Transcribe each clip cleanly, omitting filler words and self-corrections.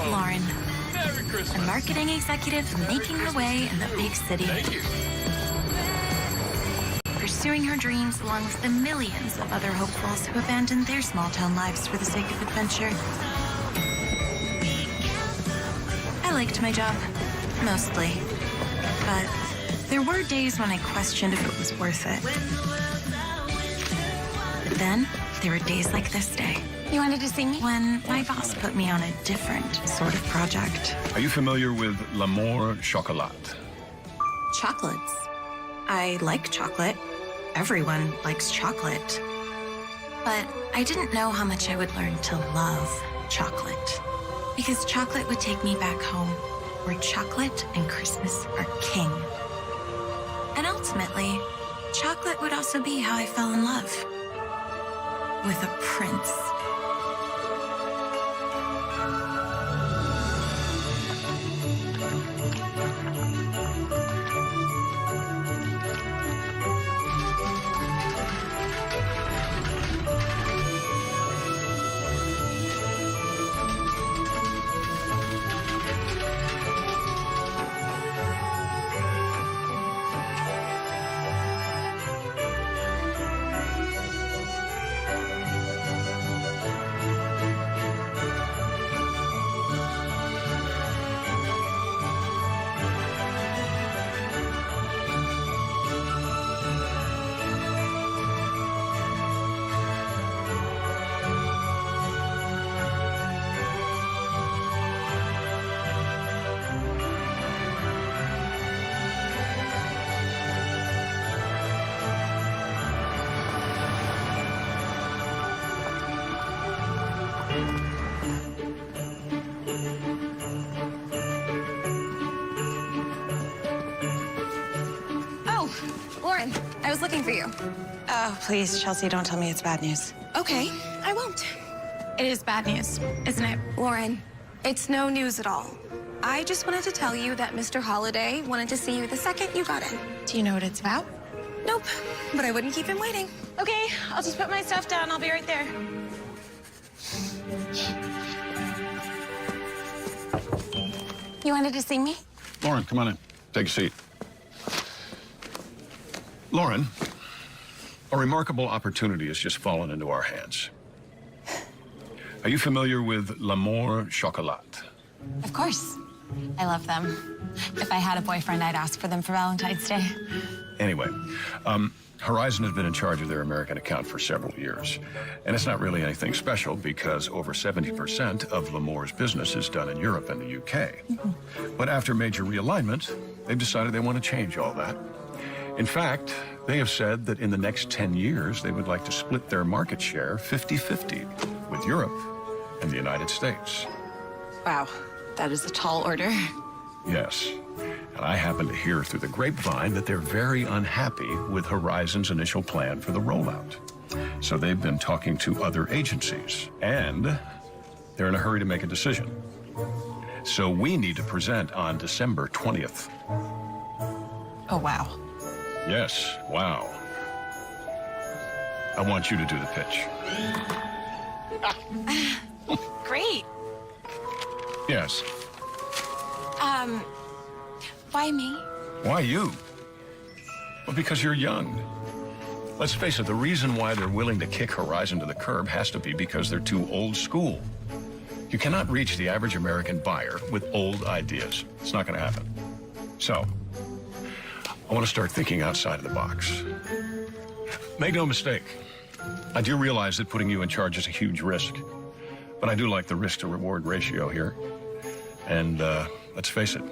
Lauren, Merry Christmas. a marketing executive making her way in the big city. Thank you. Pursuing her dreams along with the millions of other hopefuls who abandoned their small-town lives for the sake of adventure. I liked my job, mostly. But there were days when I questioned if it was worth it. But then, there were days like this day. You wanted to see me? When my boss put me on a different sort of project. Are you familiar with L'Amour Chocolat? Chocolates. I like chocolate. Everyone likes chocolate. But I didn't know how much I would learn to love chocolate. Because chocolate would take me back home, where chocolate and Christmas are king. And ultimately, chocolate would also be how I fell in love. With a prince. Lauren, I was looking for you. Oh, please, Chelsea, don't tell me it's bad news. Okay, I won't. It is bad news, isn't it? Lauren, it's no news at all. I just wanted to tell you that Mr. Holliday wanted to see you the second you got in. Do you know what it's about? Nope, but I wouldn't keep him waiting. Okay, I'll just put my stuff down. I'll be right there. You wanted to see me? Lauren, come on in. Take a seat. Lauren, a remarkable opportunity has just fallen into our hands. Are you familiar with L'Amour Chocolat? Of course. I love them. If I had a boyfriend, I'd ask for them for Valentine's Day. Anyway, Horizon has been in charge of their American account for several years. And it's not really anything special because over 70% of L'Amour's business is done in Europe and the UK. But after major realignment, they've decided they want to change all that. In fact, they have said that in the next 10 years, they would like to split their market share 50-50 with Europe and the United States. Wow, that is a tall order. Yes. And I happen to hear through the grapevine that they're very unhappy with Horizon's initial plan for the rollout. So they've been talking to other agencies, and they're in a hurry to make a decision. So we need to present on December 20th. Oh, wow. Yes, wow. I want you to do the pitch. Great. Yes. Why me? Why you? Well, because you're young. Let's face it, the reason why they're willing to kick Horizon to the curb has to be because they're too old school. You cannot reach the average American buyer with old ideas. It's not going to happen. So, I want to start thinking outside of the box. Make no mistake, I do realize that putting you in charge is a huge risk, but I do like the risk-to-reward ratio here. And let's face it,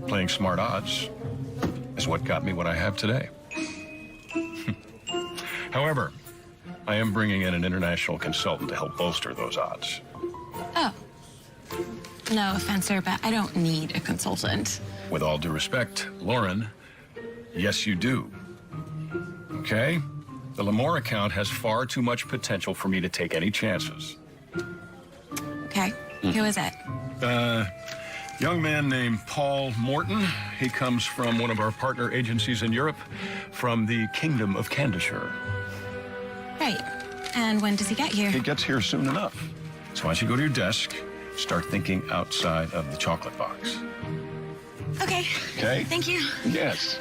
playing smart odds is what got me what I have today. However, I am bringing in an international consultant to help bolster those odds. Oh. No offense, sir, but I don't need a consultant. With all due respect, Lauren, yes, you do. Okay? The L'Amour account has far too much potential for me to take any chances. Okay, who is it? Young man named Paul Morton. He comes from one of our partner agencies in Europe, from the Kingdom of Candishire. Right. And when does he get here? He gets here soon enough. So why don't you go to your desk, Start thinking outside of the chocolate box. Okay. Okay? Thank you. Yes.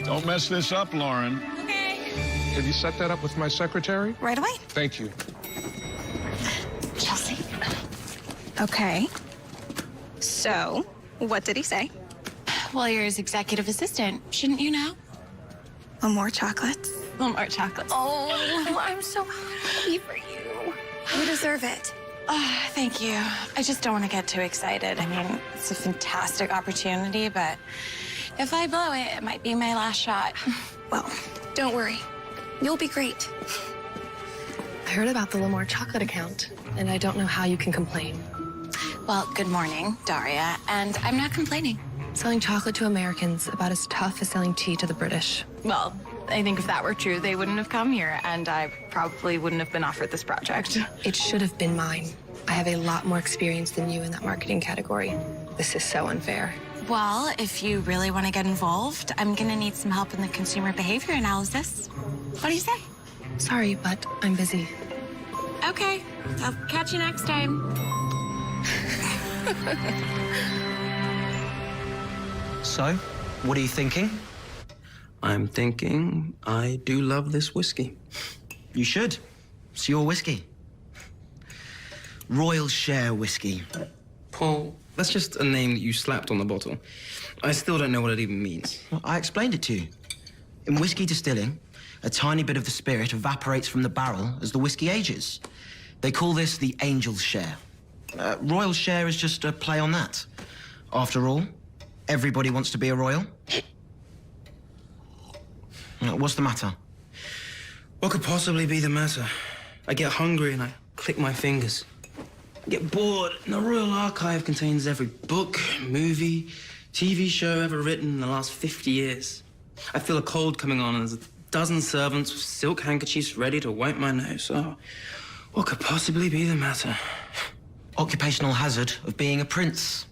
Don't mess this up, Lauren. Okay. Have you set that up with my secretary? Right away. Thank you. Chelsea. Okay. So, what did he say? Well, you're his executive assistant. Shouldn't you know? More chocolates? More chocolates. Oh, I'm so happy for you. You deserve it. Oh, thank you. I just don't want to get too excited. I mean, it's a fantastic opportunity, but if I blow it, it might be my last shot. Well, don't worry. You'll be great. I heard about the Lamar chocolate account, and I don't know how you can complain. Well, good morning, Daria, and I'm not complaining. Selling chocolate to Americans about as tough as selling tea to the British. Well, I think if that were true, they wouldn't have come here, and I probably wouldn't have been offered this project. It should have been mine. I have a lot more experience than you in that marketing category. This is so unfair. Well, if you really want to get involved, I'm going to need some help in the consumer behavior analysis. What do you say? Sorry, but I'm busy. Okay, I'll catch you next time. So, what are you thinking? I'm thinking I do love this whiskey. You should. It's your whiskey. Royal Share whiskey. Paul, that's just a name that you slapped on the bottle. I still don't know what it even means. Well, I explained it to you. In whiskey distilling, a tiny bit of the spirit evaporates from the barrel as the whiskey ages. They call this the Angel's Share. Royal Share is just a play on that. After all, everybody wants to be a royal. What's the matter? What could possibly be the matter? I get hungry and I click my fingers. I get bored and the Royal Archive contains every book, movie, TV show ever written in the last 50 years. I feel a cold coming on and there's a dozen servants with silk handkerchiefs ready to wipe my nose. Oh, what could possibly be the matter? Occupational hazard of being a prince.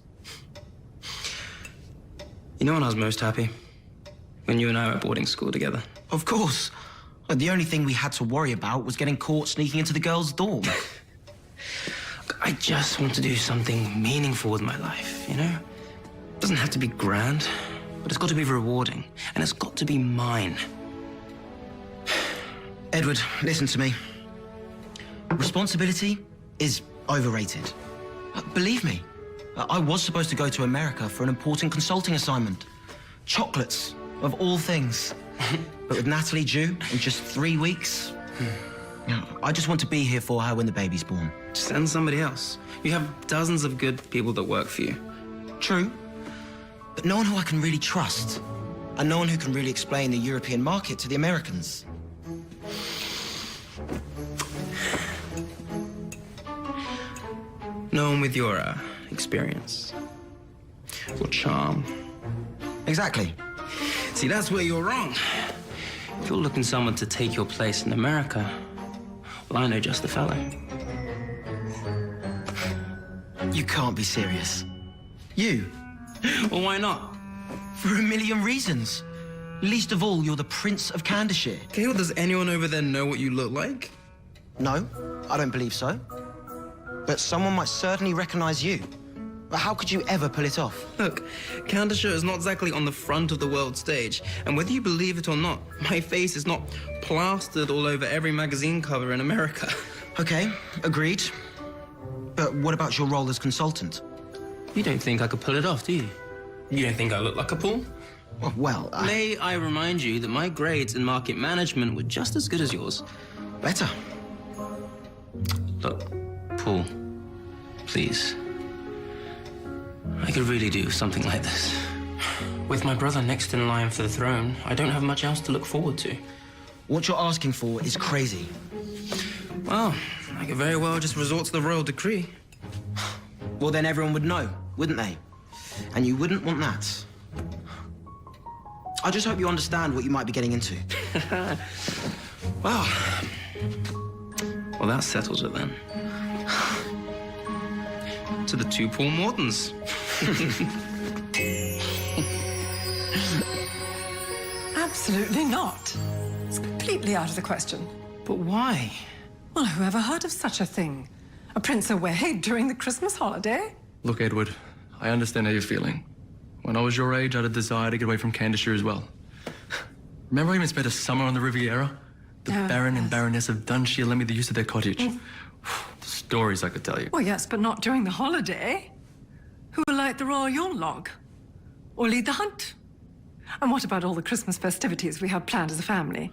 You know when I was most happy? When you and I were at boarding school together. Of course. The only thing we had to worry about was getting caught sneaking into the girls' dorm. I just want to do something meaningful with my life, you know? It doesn't have to be grand, but it's got to be rewarding, and it's got to be mine. Edward, listen to me. Responsibility is overrated. Believe me, I was supposed to go to America for an important consulting assignment. Chocolates, of all things. But with Natalie due in just 3 weeks, I just want to be here for her when the baby's born. Send somebody else. You have dozens of good people that work for you. True, but no one who I can really trust, and no one who can really explain the European market to the Americans. No one with your experience, your charm. Exactly. See, that's where you're wrong. If you're looking for someone to take your place in America, well, I know just the fellow. You can't be serious. You? Well, why not? For a million reasons. Least of all, you're the Prince of Candyshire. Okay, well, does anyone over there know what you look like? No, I don't believe so. But someone might certainly recognize you. But how could you ever pull it off? Look, Candace is not exactly on the front of the world stage, and whether you believe it or not, my face is not plastered all over every magazine cover in America. Okay, agreed. But what about your role as consultant? You don't think I could pull it off, do you? You don't think I look like a Paul? Well, May I remind you that my grades in market management were just as good as yours. better. Look, Paul, please. I could really do something like this. With my brother next in line for the throne, I don't have much else to look forward to. What you're asking for is crazy. Well, I could very well just resort to the royal decree. Well, then everyone would know, wouldn't they? And you wouldn't want that. I just hope you understand what you might be getting into. Well, that settles it then. To the two Paul Mortons. Absolutely not. It's completely out of the question. But why? Well, who ever heard of such a thing? A prince away during the Christmas holiday? Look, Edward, I understand how you're feeling. When I was your age, I had a desire to get away from Candishire as well. Remember I even spent a summer on the Riviera? The Baron and Baroness of Dunshire lent me the use of their cottage. The stories I could tell you. Well, yes, but not during the holiday. Who will light the royal Yule log? Or lead the hunt? And what about all the Christmas festivities we have planned as a family?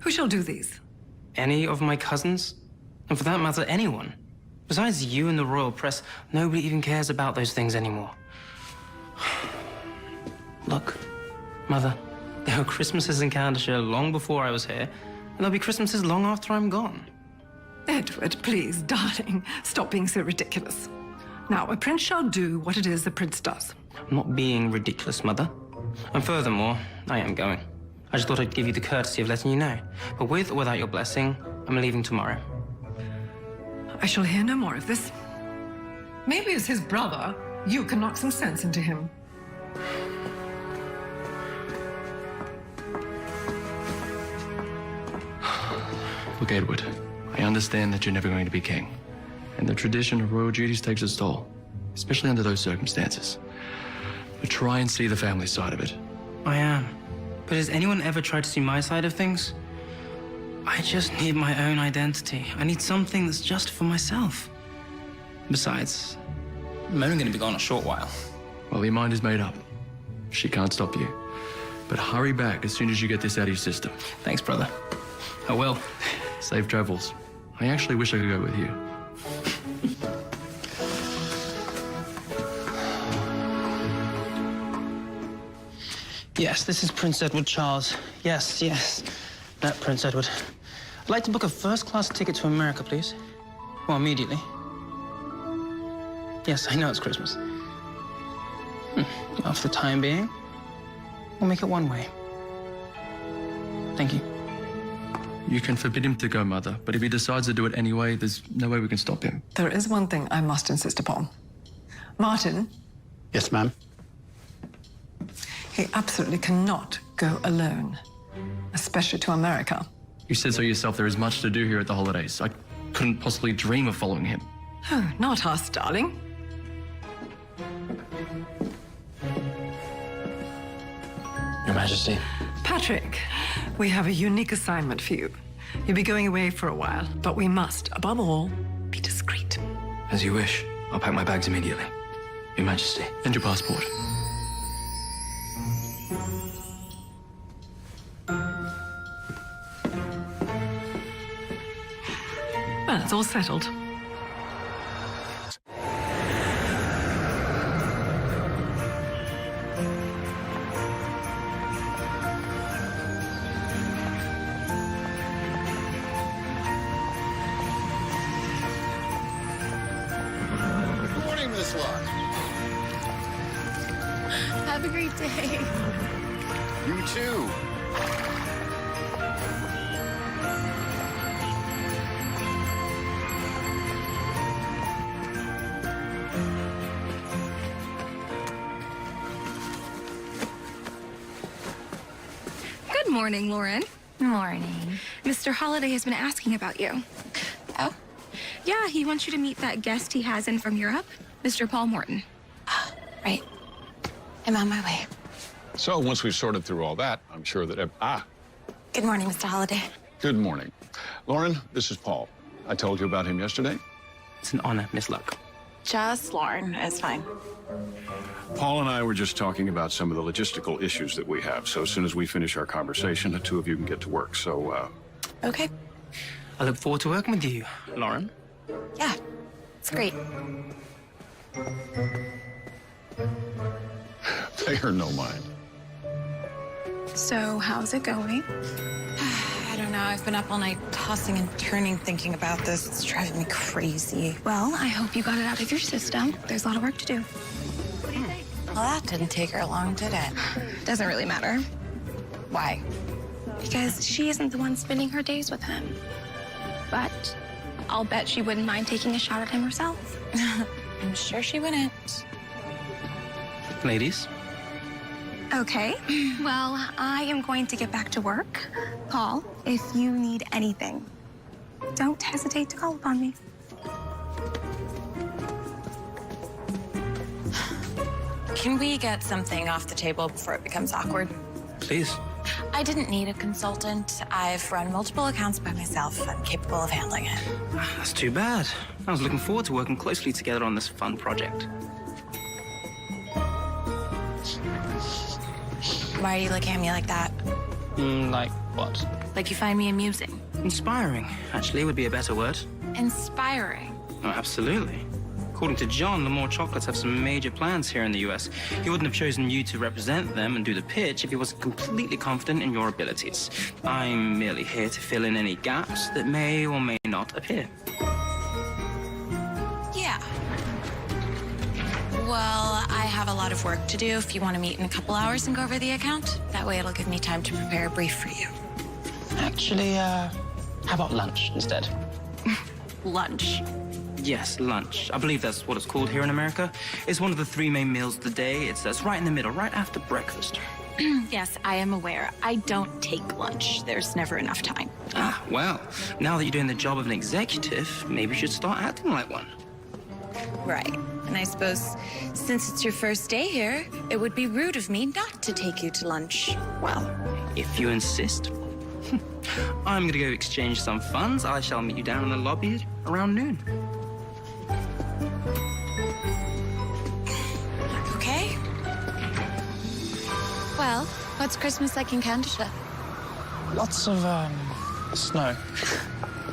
Who shall do these? Any of my cousins? And for that matter, anyone. Besides you and the royal press, nobody even cares about those things anymore. Look, Mother, there were Christmases in Candishire long before I was here, and there'll be Christmases long after I'm gone. Edward, please, darling, stop being so ridiculous. Now, a prince shall do what it is the prince does. I'm not being ridiculous, Mother. And furthermore, I am going. I just thought I'd give you the courtesy of letting you know. But with or without your blessing, I'm leaving tomorrow. I shall hear no more of this. Maybe as his brother, you can knock some sense into him. Look, Edward, I understand that you're never going to be king. And the tradition of royal duties takes its toll, especially under those circumstances. But try and see the family side of it. I am. But has anyone ever tried to see my side of things? I just need my own identity. I need something that's just for myself. Besides, I'm only going to be gone a short while. Well, your mind is made up. She can't stop you. But hurry back as soon as you get this out of your system. Thanks, brother. I will. Safe travels. I actually wish I could go with you. Yes, this is Prince Edward Charles. Yes. That Prince Edward. I'd like to book a first-class ticket to America, please. Well, immediately. Yes, I know it's Christmas. Well, for the time being, we'll make it one way. Thank you. You can forbid him to go, Mother, but if he decides to do it anyway, there's no way we can stop him. There is one thing I must insist upon. Martin. Yes, ma'am. He absolutely cannot go alone, especially to America. You said so yourself, there is much to do here at the holidays. I couldn't possibly dream of following him. Oh, not us, darling. Your Majesty. Patrick, we have a unique assignment for you. You'll be going away for a while, but we must, above all, be discreet. As you wish. I'll pack my bags immediately. Your Majesty. And your passport. Well, it's all settled. Good morning, Miss Locke. Have a great day. You too. Good morning, Lauren. Morning. Mr. Holiday has been asking about you. Oh? Yeah, he wants you to meet that guest he has in from Europe, Mr. Paul Morton. Right. I'm on my way. So once we've sorted through all that, I'm sure that... Good morning, Mr. Holiday. Good morning. Lauren, this is Paul. I told you about him yesterday. It's an honor, Miss Luck. Just Lauren. It's fine. Paul and I were just talking about some of the logistical issues that we have. So as soon as we finish our conversation, the two of you can get to work. So, Okay. I look forward to working with you, Lauren. Yeah. It's great. Pay her no mind. So, how's it going? I don't know. I've been up all night tossing and turning thinking about this. It's driving me crazy. Well, I hope you got it out of your system. There's a lot of work to do. Well, that didn't take her long, did it? Doesn't really matter. Why? Because she isn't the one spending her days with him. But I'll bet she wouldn't mind taking a shot at him herself. I'm sure she wouldn't. Ladies. Okay. Well, I am going to get back to work. Paul, if you need anything, don't hesitate to call upon me. Can we get something off the table before it becomes awkward? Please. I didn't need a consultant. I've run multiple accounts by myself. I'm capable of handling it. That's too bad. I was looking forward to working closely together on this fun project. Why are you looking at me like that? Like what? Like you find me amusing. Inspiring, actually, would be a better word. Inspiring. Oh, absolutely. According to John, Lamore Chocolates have some major plans here in the US. He wouldn't have chosen you to represent them and do the pitch if he wasn't completely confident in your abilities. I'm merely here to fill in any gaps that may or may not appear. Yeah. Well, I have a lot of work to do if you want to meet in a couple hours and go over the account. That way it'll give me time to prepare a brief for you. Actually, how about lunch instead? Lunch. Yes, lunch. I believe that's what it's called here in America. It's one of the 3 main meals of the day. It's right in the middle, right after breakfast. Yes, I am aware. I don't take lunch. There's never enough time. Ah, well, now that you're doing the job of an executive, maybe you should start acting like one. Right. And I suppose since it's your first day here, it would be rude of me not to take you to lunch. Well, if you insist. I'm gonna go exchange some funds. I shall meet you down in the lobby around noon. Okay. Well, what's Christmas like in Canada? Lots of, snow.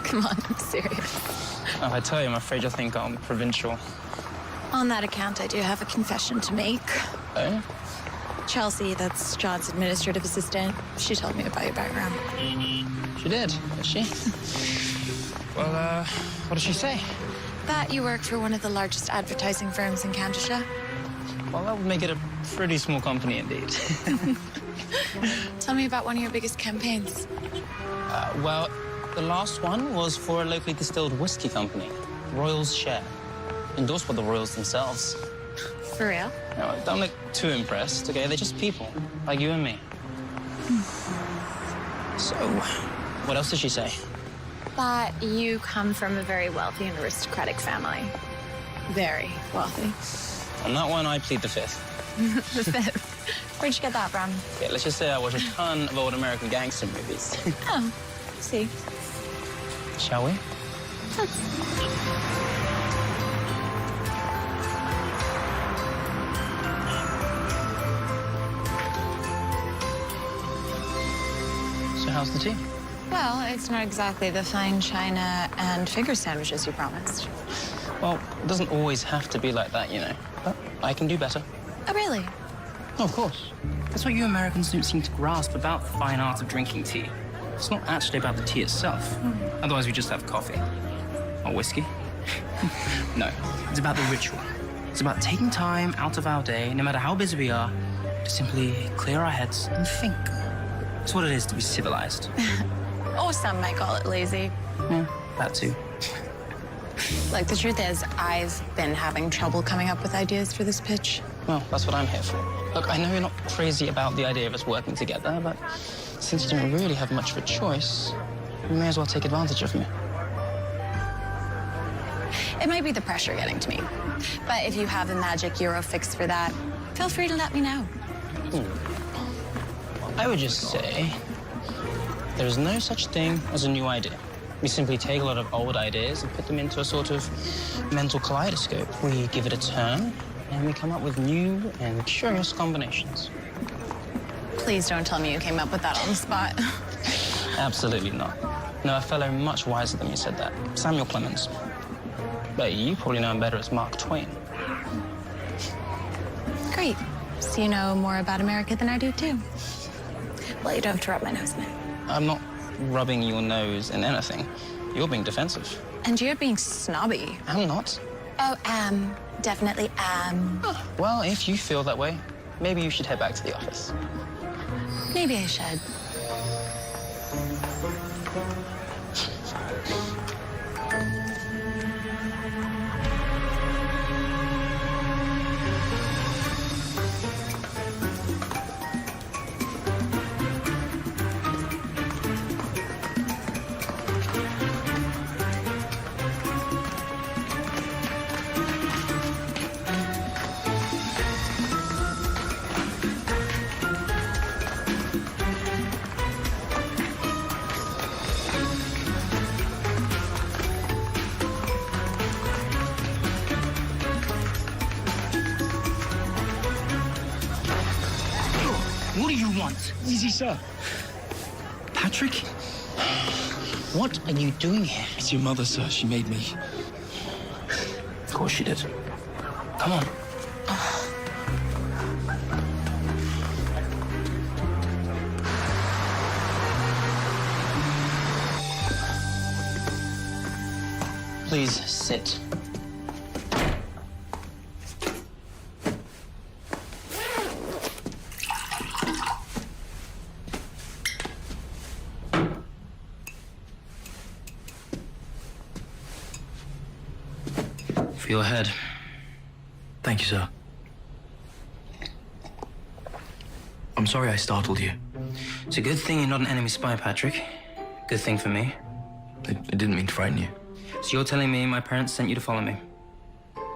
Come on, I'm serious. Oh, I tell you, I'm afraid you'll think I'm provincial. On that account, I do have a confession to make. Oh? Chelsea, that's John's administrative assistant. She told me about your background. She did she? Well, what did she say? That you work for one of the largest advertising firms in Canada. Well, that would make it a pretty small company indeed. Tell me about one of your biggest campaigns. Well, the last one was for a locally distilled whiskey company, Royals Share, endorsed by the Royals themselves. For real? No, don't look too impressed, okay? They're just people, like you and me. So, what else did she say? That you come from a very wealthy and aristocratic family. Very wealthy. On that one, I plead the fifth. The fifth. Where'd you get that from? Yeah, let's just say I watch a ton of old American gangster movies. Oh, I see. Shall we? So how's the tea? Well, it's not exactly the fine china and finger sandwiches you promised. Well, it doesn't always have to be like that, you know. But I can do better. Oh, really? Oh, of course. That's what you Americans don't seem to grasp about the fine art of drinking tea. It's not actually about the tea itself. Otherwise, we just have coffee. Or whiskey. No, it's about the ritual. It's about taking time out of our day, no matter how busy we are, to simply clear our heads and think. It's what it is to be civilized. Or some might call it lazy. Yeah, that too. Like, the truth is, I've been having trouble coming up with ideas for this pitch. Well, that's what I'm here for. Look, I know you're not crazy about the idea of us working together, but since you don't really have much of a choice, you may as well take advantage of me. It might be the pressure getting to me. But if you have a magic Euro fix for that, feel free to let me know. I would just say there is no such thing as a new idea. We simply take a lot of old ideas and put them into a sort of mental kaleidoscope. We give it a turn, and we come up with new and curious combinations. Please don't tell me you came up with that on the spot. Absolutely not. No, a fellow much wiser than me said that. Samuel Clemens. But you probably know him better as Mark Twain. Great. So you know more about America than I do, too. Well, you don't have to rub my nose in it. I'm not rubbing your nose in anything. You're being defensive. And you're being snobby. I'm not. Oh, definitely am. Well, if you feel that way, maybe you should head back to the office. Maybe I should. want? Easy, sir. Patrick? What are you doing here? It's your mother, sir. She made me. Of course she did. Come on. Please sit. For your head. Thank you, sir. I'm sorry I startled you. It's a good thing you're not an enemy spy, Patrick. Good thing for me. I didn't mean to frighten you. So you're telling me my parents sent you to follow me?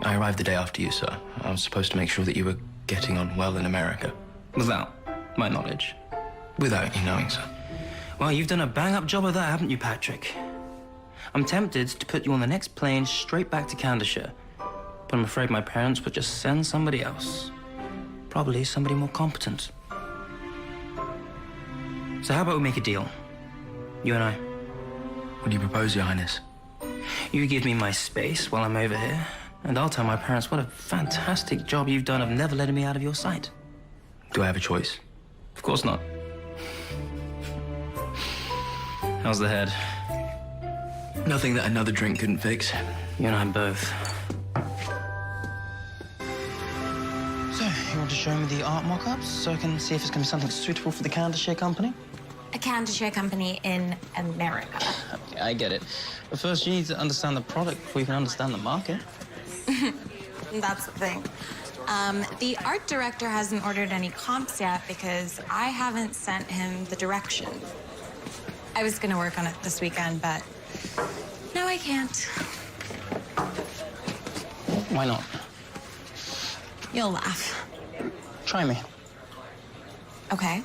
I arrived the day after you, sir. I was supposed to make sure that you were getting on well in America. Without my knowledge. Without you knowing, sir. Well, you've done a bang-up job of that, haven't you, Patrick? I'm tempted to put you on the next plane straight back to Candleshire. But I'm afraid my parents would just send somebody else. Probably somebody more competent. So how about we make a deal? You and I. What do you propose, Your Highness? You give me my space while I'm over here, and I'll tell my parents what a fantastic job you've done of never letting me out of your sight. Do I have a choice? Of course not. How's the head? Nothing that another drink couldn't fix. You and I both. So, you want to show me the art mock-ups so I can see if it's going to be something suitable for the Candleshare Company? A Candleshare company in America. Okay, I get it. But first, you need to understand the product before you can understand the market. That's the thing. The art director hasn't ordered any comps yet because I haven't sent him the direction. I was gonna work on it this weekend, but no, I can't. Why not? You'll laugh. Try me. Okay.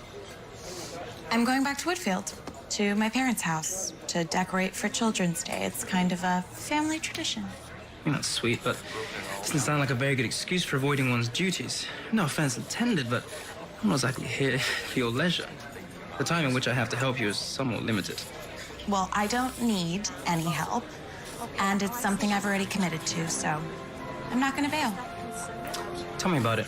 I'm going back to Woodfield, to my parents' house, to decorate for Children's Day. It's kind of a family tradition. I mean, that's sweet, but it doesn't sound like a very good excuse for avoiding one's duties. No offense intended, but I'm not exactly here for your leisure. The time in which I have to help you is somewhat limited. Well, I don't need any help, and it's something I've already committed to, so I'm not gonna bail. Tell me about it.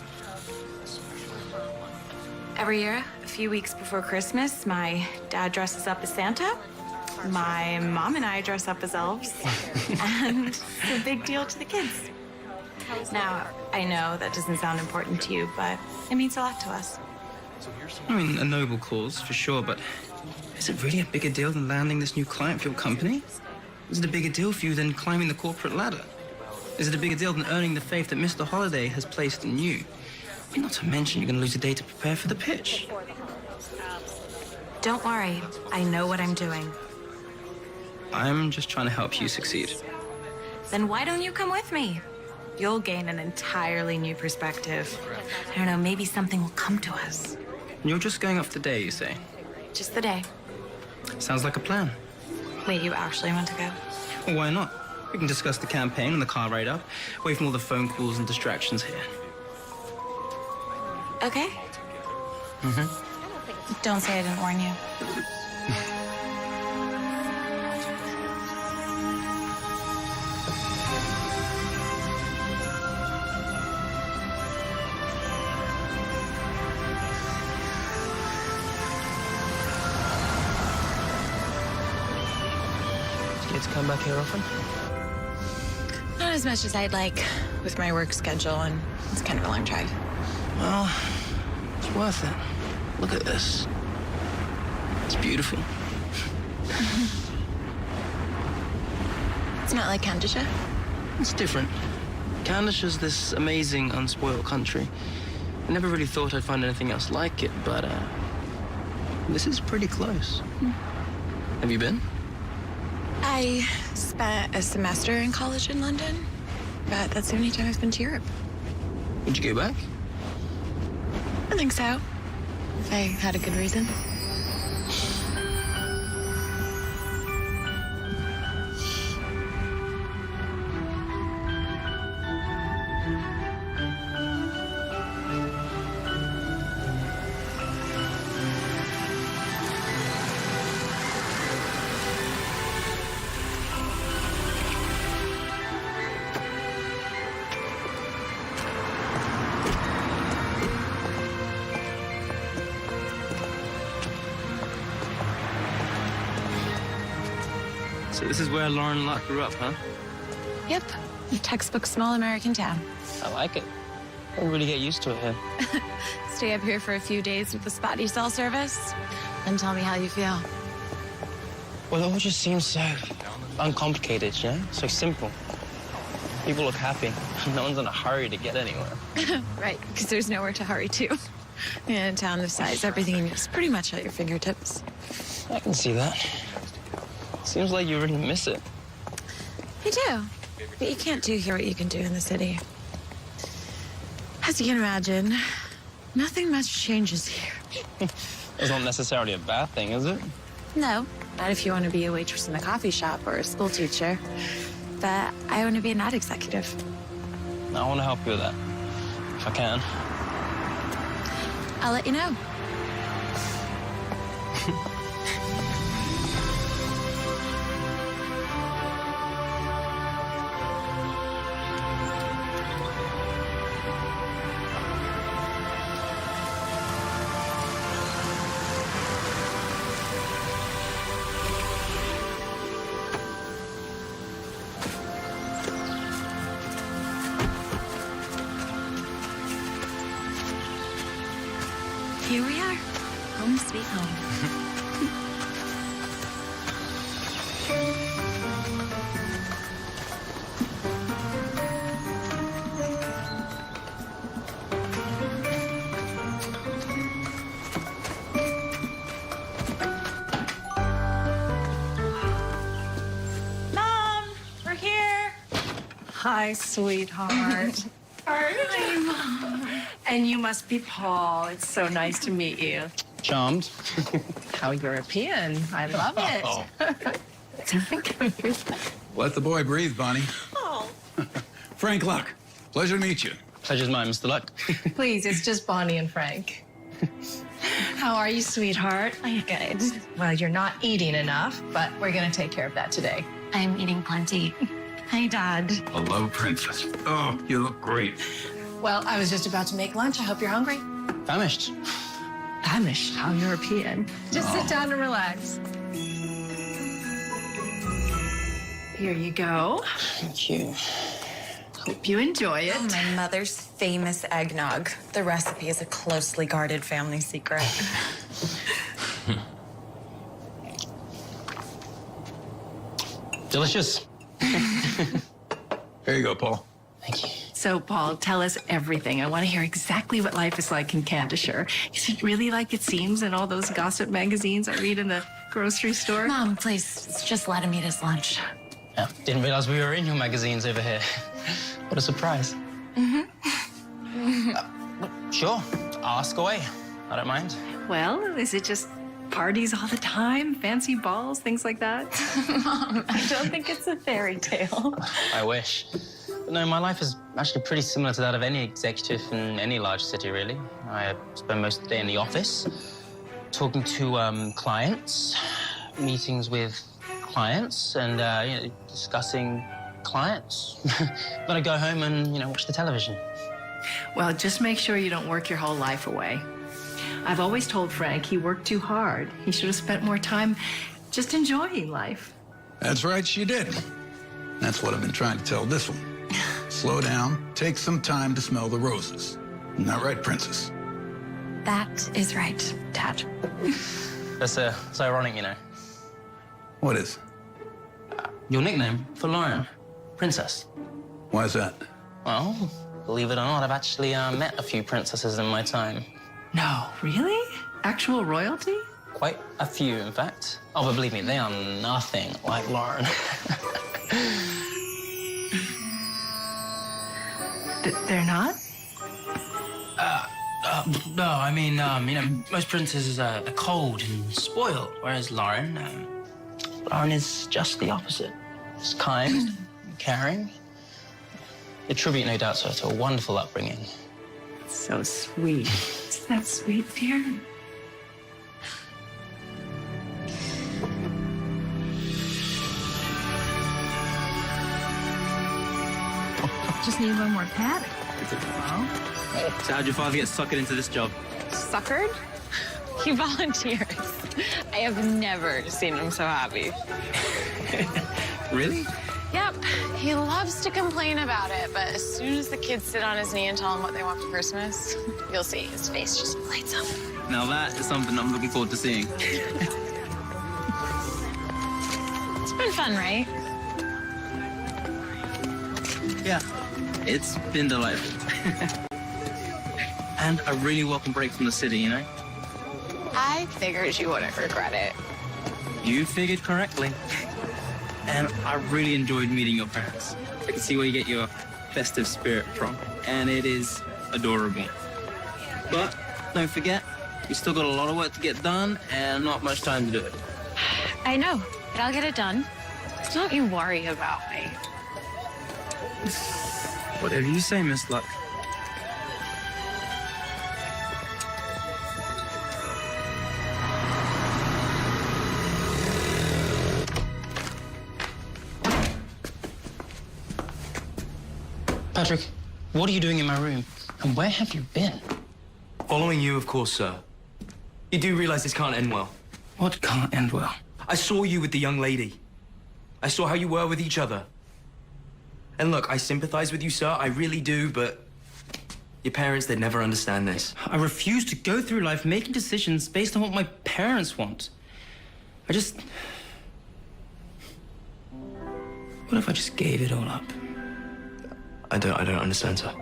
Every year, a few weeks before Christmas, my dad dresses up as Santa. My mom and I dress up as elves. And it's a big deal to the kids. Now, I know that doesn't sound important to you, but it means a lot to us. I mean, a noble cause, for sure, but is it really a bigger deal than landing this new client for your company? Is it a bigger deal for you than climbing the corporate ladder? Is it a bigger deal than earning the faith that Mr. Holiday has placed in you? I mean, not to mention you're going to lose a day to prepare for the pitch. Don't worry. I know what I'm doing. I'm just trying to help you succeed. Then why don't you come with me? You'll gain an entirely new perspective. I don't know, maybe something will come to us. You're just going off today, you say? Just the day. Sounds like a plan. Wait, you actually want to go? Well, why not? We can discuss the campaign and the car ride up, away from all the phone calls and distractions here. Okay. Don't say I didn't warn you. Do you get to come back here often? Not as much as I'd like with my work schedule, and it's kind of a long drive. Well, it's worth it. Look at this. It's beautiful. It's not like Candleshire. It's different. Candlishire's this amazing, unspoiled country. I never really thought I'd find anything else like it, but this is pretty close. Have you been? I spent a semester in college in London, but that's the only time I've been to Europe. Would you go back? I think so. If I had a good reason. So this is where Lauren Locke grew up, huh? Yep. Textbook small American town. I like it. I don't really get used to it here. Stay up here for a few days with the spotty cell service, and tell me how you feel. Well, it all just seems so uncomplicated, you know? So simple. People look happy. No one's in a hurry to get anywhere. Right, because there's nowhere to hurry to. In a town this size, everything is pretty much at your fingertips. I can see that. Seems like you really miss it. I do, but you can't do here what you can do in the city. As you can imagine, nothing much changes here. It's not necessarily a bad thing, is it? No, not if you want to be a waitress in a coffee shop or a school teacher. But I want to be an ad executive. I want to help you with that, if I can. I'll let you know. Here we are. Home sweet home. Mom, we're here. Hi, sweetheart. Hi, Mom. And you must be Paul. It's so nice to meet you. Charmed. How European. I love it. Let the boy breathe, Bonnie. Oh. Frank Luck, pleasure to meet you. Pleasure's mine, Mr. Luck. Please, it's just Bonnie and Frank. How are you, sweetheart? I'm good. Well, you're not eating enough, but we're going to take care of that today. I'm eating plenty. Hi, Dad. Hello, princess. Oh, you look great. Well, I was just about to make lunch. I hope you're hungry. Famished. Famished. How European. Just sit down and relax. Here you go. Thank you. Hope you enjoy it. My mother's famous eggnog. The recipe is a closely guarded family secret. Delicious. Here you go, Paul. Thank you. So, Paul, tell us everything. I want to hear exactly what life is like in Candace. Is it really like it seems in all those gossip magazines I read in the grocery store? Mom, please, just let him eat his lunch. Yeah, didn't realize we were in your magazines over here. What a surprise. Sure, ask away. I don't mind. Well, is it just parties all the time? Fancy balls, things like that? Mom, I don't think it's a fairy tale. I wish. But no, my life is actually pretty similar to that of any executive in any large city, really. I spend most of the day in the office, talking to clients, meetings with clients, and discussing clients. Then I go home and watch the television. Well, just make sure you don't work your whole life away. I've always told Frank he worked too hard. He should have spent more time just enjoying life. That's right, she did. That's what I've been trying to tell this one. Slow down, take some time to smell the roses. Isn't that right, princess? That is right, Dad. That's it's ironic, What is? Your nickname for Lauren, Princess. Why is that? Well, believe it or not, I've actually met a few princesses in my time. No, really? Actual royalty? Quite a few, in fact. Oh, but believe me, they are nothing like Lauren. They're not? No, I mean, most princesses are cold and spoiled, whereas Lauren is just the opposite. She's kind, caring. A tribute, no doubt, to a wonderful upbringing. So sweet. Isn't that sweet, dear? Just need one more pat. So how'd your father get suckered into this job? Suckered? He volunteers. I have never seen him so happy. Really? Yep, he loves to complain about it, but as soon as the kids sit on his knee and tell him what they want for Christmas, you'll see his face just lights up. Now that is something I'm looking forward to seeing. It's been fun, right? Yeah, it's been delightful. And a really welcome break from the city, you know? I figured you wouldn't regret it. You figured correctly. And I really enjoyed meeting your parents. I can see where you get your festive spirit from, and it is adorable. But don't forget, we still got a lot of work to get done and not much time to do it. I know, but I'll get it done. Don't you worry about me. Whatever you say, Miss Luck. Patrick, what are you doing in my room? And where have you been? Following you, of course, sir. You do realize this can't end well. What can't end well? I saw you with the young lady. I saw how you were with each other. And look, I sympathize with you, sir. I really do, but your parents, they'd never understand this. I refuse to go through life making decisions based on what my parents want. What if I just gave it all up? I don't understand, sir.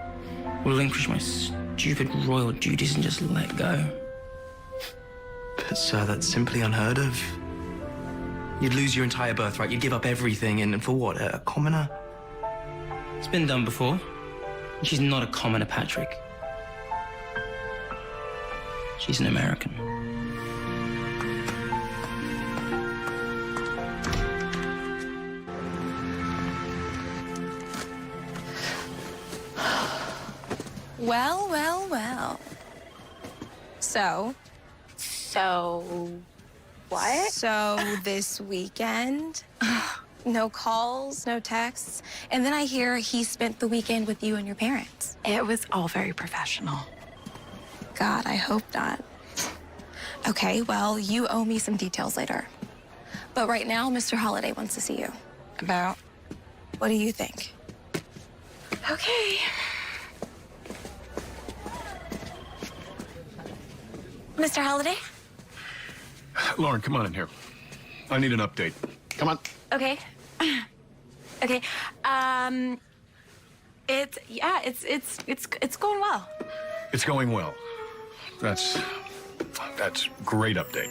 Relinquish my stupid royal duties and just let go. But, sir, that's simply unheard of. You'd lose your entire birthright. You'd give up everything, and for what? A commoner? It's been done before. She's not a commoner, Patrick. She's an American. Well, well, well. So what? So this weekend, no calls, no texts. And then I hear he spent the weekend with you and your parents. It was all very professional. God, I hope not. Okay, well, you owe me some details later. But right now, Mr. Holliday wants to see you. About? What do you think? Okay. Mr. Holliday? Lauren, come on in here. I need an update. Come on. Okay. Okay. It's going well. It's going well. That's great update.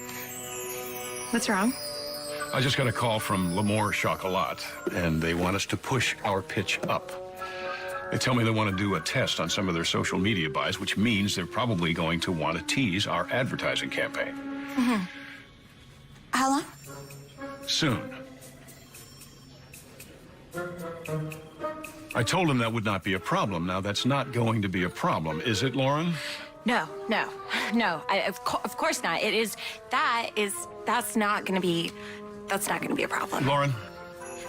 What's wrong? I just got a call from L'Amour Chocolat, and they want us to push our pitch up. They tell me they want to do a test on some of their social media buys, which means they're probably going to want to tease our advertising campaign. Mm-hmm. How long? Soon. I told him that would not be a problem. Now, that's not going to be a problem, is it, Lauren? No. Of course not. It is. That's not going to be a problem. Lauren,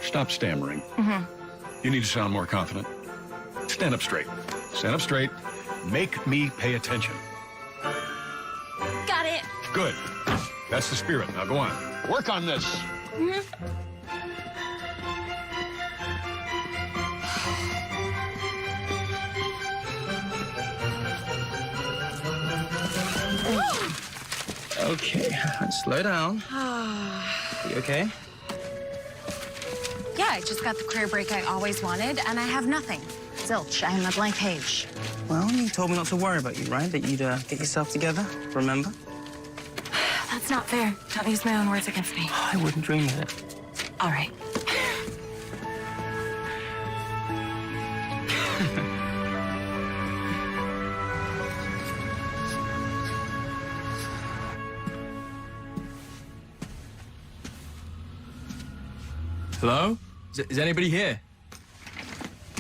stop stammering. Mm-hmm. You need to sound more confident. Stand up straight. Stand up straight. Make me pay attention. Got it. Good. That's the spirit. Now go on. Work on this. Mm-hmm. Okay, slow down. You okay? Yeah, I just got the career break I always wanted, and I have nothing. Zilch, I'm a blank page. Well, you told me not to worry about you, right? That you'd get yourself together, remember? That's not fair. Don't use my own words against me. I wouldn't dream of it. All right. Hello? Is anybody here?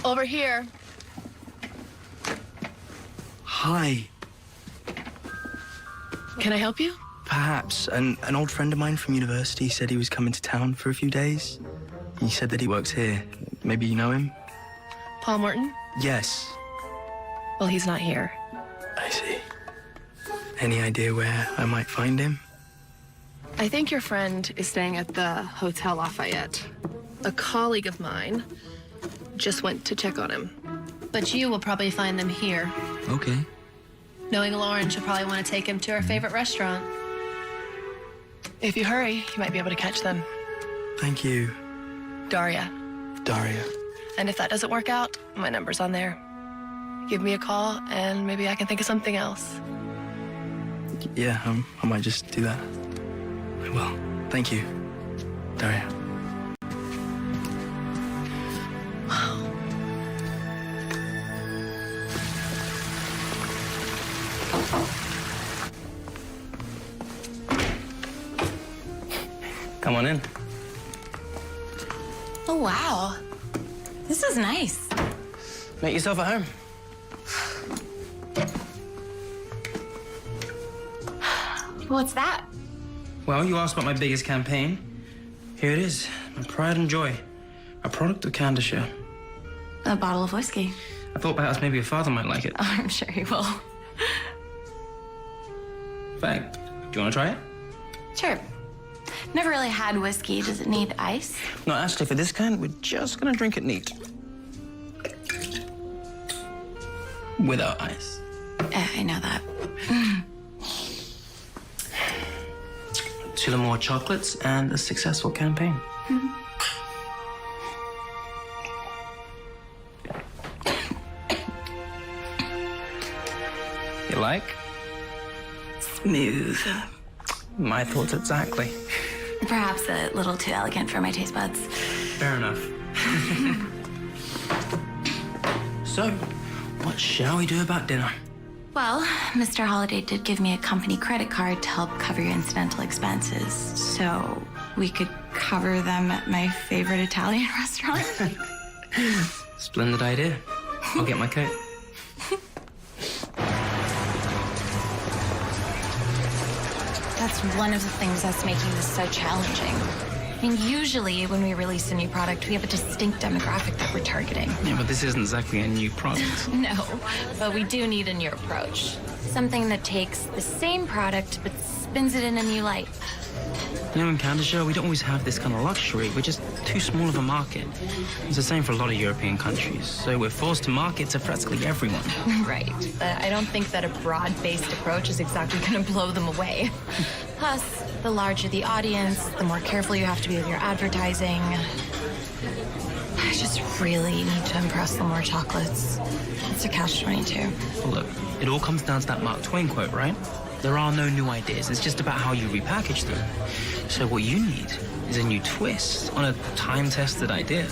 Over here. Hi. Can I help you? Perhaps. An old friend of mine from university said he was coming to town for a few days. He said that he works here. Maybe you know him? Paul Morton? Yes. Well, he's not here. I see. Any idea where I might find him? I think your friend is staying at the Hotel Lafayette. A colleague of mine just went to check on him. But you will probably find them here. Okay. Knowing Lauren, she'll probably want to take him to her favorite restaurant. If you hurry, you might be able to catch them. Thank you, Daria. Daria. And if that doesn't work out, my number's on there. Give me a call, and maybe I can think of something else. Yeah, I might just do that. I will. Thank you, Daria. Come on in. Oh, wow. This is nice. Make yourself at home. What's that? Well, you asked about my biggest campaign. Here it is, my pride and joy. A product of Candishire. A bottle of whiskey. I thought perhaps maybe your father might like it. Oh, I'm sure he will. In fact, do you want to try it? Sure. Never really had whiskey. Does it need ice? No, actually, for this kind, we're just gonna drink it neat. Without ice. I know that. 2 more chocolates and a successful campaign. You like? Smooth. My thoughts exactly. Perhaps a little too elegant for my taste buds. Fair enough. So, what shall we do about dinner? Well, Mr. Holiday did give me a company credit card to help cover your incidental expenses, so we could cover them at my favorite Italian restaurant. Splendid idea. I'll get my coat. That's one of the things that's making this so challenging. I mean, usually when we release a new product, we have a distinct demographic that we're targeting. Yeah, but this isn't exactly a new product. No, but we do need a new approach. Something that takes the same product but spins it in a new light. You know, in Candishire, we don't always have this kind of luxury. We're just too small of a market. It's the same for a lot of European countries. So we're forced to market to practically everyone. Right, but I don't think that a broad-based approach is exactly going to blow them away. Plus, the larger the audience, the more careful you have to be with your advertising. I just really need to impress the more chocolates. It's a catch-22. Well, look, it all comes down to that Mark Twain quote, right? There are no new ideas. It's just about how you repackage them. So what you need is a new twist on a time-tested idea.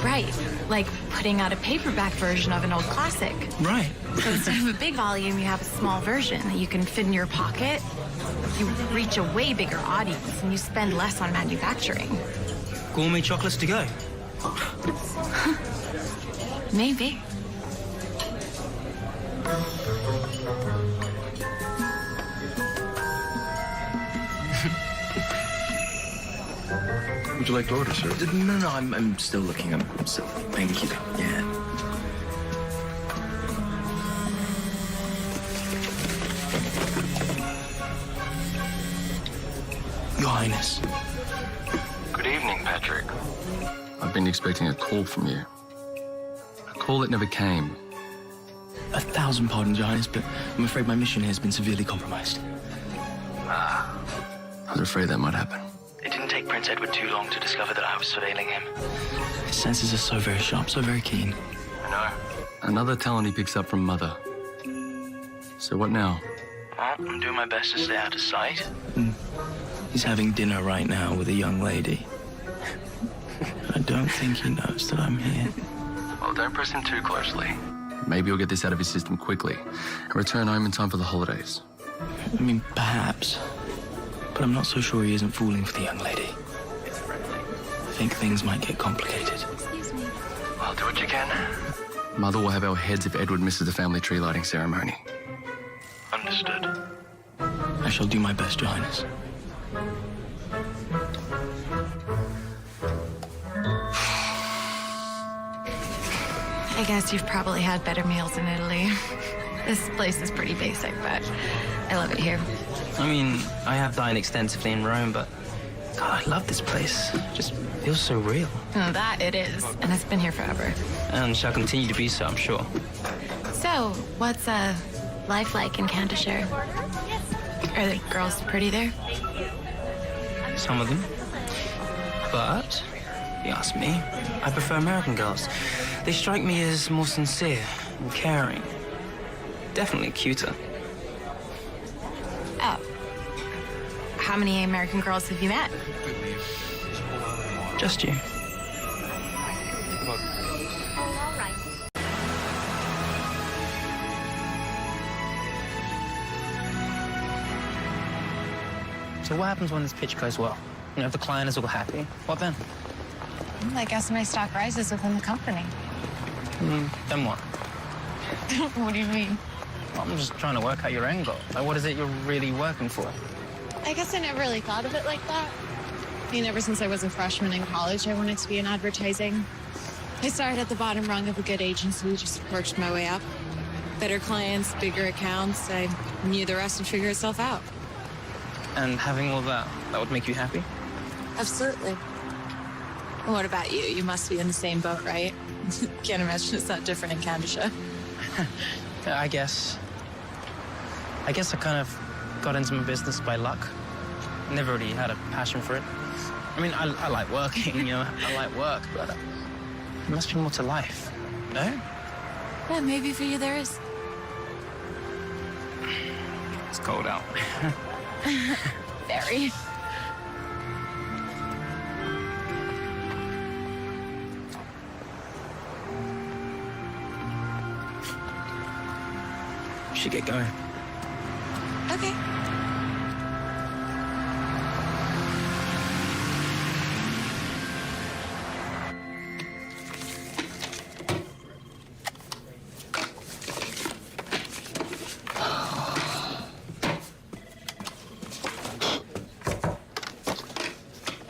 Right, like putting out a paperback version of an old classic. Right. So instead of a big volume, you have a small version that you can fit in your pocket. You reach a way bigger audience and you spend less on manufacturing. Gourmet chocolates to go. Maybe. Would you like to order, sir? No, I'm still looking. I'm still. Thank you. Yeah. Your Highness. Good evening, Patrick. I've been expecting a call from you. A call that never came. 1,000 pardons, Your Highness, but I'm afraid my mission here has been severely compromised. I was afraid that might happen. It didn't take Prince Edward too long to discover that I was surveilling him. His senses are so very sharp, so very keen. I know. Another talent he picks up from Mother. So what now? Well, I'm doing my best to stay out of sight. He's having dinner right now with a young lady. I don't think he knows that I'm here. Well, don't press him too closely. Maybe you'll get this out of his system quickly and return home in time for the holidays. I mean, perhaps. But I'm not so sure he isn't fooling for the young lady. I think things might get complicated. Well, do what you can. Mother will have our heads if Edward misses the family tree lighting ceremony. Understood. I shall do my best, Your Highness. I guess you've probably had better meals in Italy. This place is pretty basic, but I love it here. I mean, I have dined extensively in Rome, but God, I love this place. Just feels so real. That it is, and it's been here forever. And shall continue to be so, I'm sure. So, what's life like in Cantershire? Are the girls pretty there? Some of them. But, if you ask me, I prefer American girls. They strike me as more sincere and caring. Definitely cuter. Oh. How many American girls have you met? Just you. So what happens when this pitch goes well? You know, if the client is all happy, what then? I guess my stock rises within the company. Then what? What do you mean? I'm just trying to work out your end goal. Like, what is it you're really working for? I guess I never really thought of it like that. I mean, ever since I was a freshman in college, I wanted to be in advertising. I started at the bottom rung of a good agency, just worked my way up. Better clients, bigger accounts. I knew the rest would figure itself out. And having all that would make you happy? Absolutely. And what about you? You must be in the same boat, right? Can't imagine it's that different in Canada. I guess I kind of got into my business by luck. Never really had a passion for it. I mean, I like working, you know, I like work, but there must be more to life, no? Yeah, maybe for you there is. It's cold out. Very. Should get going. Okay.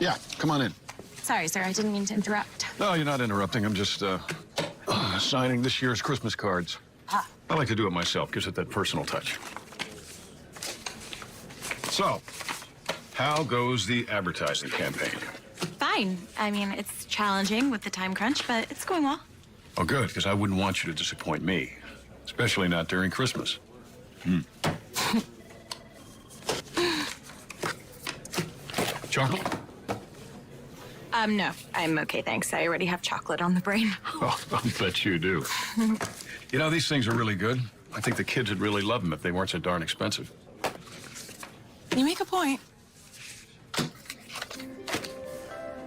Yeah, come on in. Sorry, sir, I didn't mean to interrupt. No, you're not interrupting. I'm just signing this year's Christmas cards. I like to do it myself, gives it that personal touch. So, how goes the advertising campaign? Fine. I mean, it's challenging with the time crunch, but it's going well. Oh, good, because I wouldn't want you to disappoint me, especially not during Christmas. Chocolate? No, I'm okay, thanks. I already have chocolate on the brain. Oh, I'll bet you do. You know, these things are really good. I think the kids would really love them if they weren't so darn expensive. You make a point.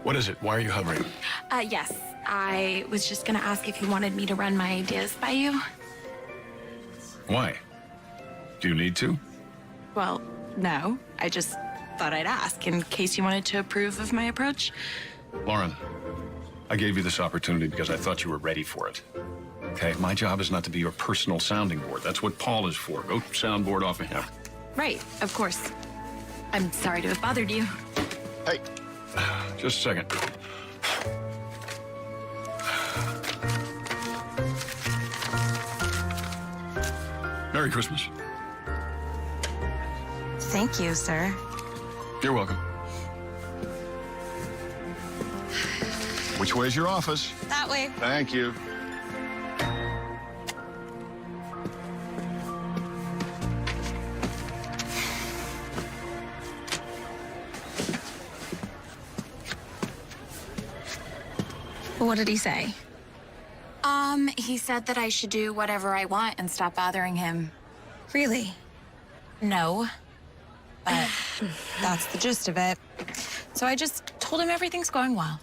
What is it? Why are you hovering? Yes. I was just gonna ask if you wanted me to run my ideas by you. Why? Do you need to? Well, no. I just thought I'd ask in case you wanted to approve of my approach. Lauren, I gave you this opportunity because I thought you were ready for it. Okay, my job is not to be your personal sounding board. That's what Paul is for. Go soundboard off of him. Right, of course. I'm sorry to have bothered you. Hey, just a second. Merry Christmas. Thank you, sir. You're welcome. Which way's your office? That way. Thank you. What did he say? He said that I should do whatever I want and stop bothering him. Really? No. But that's the gist of it. So I just told him everything's going well.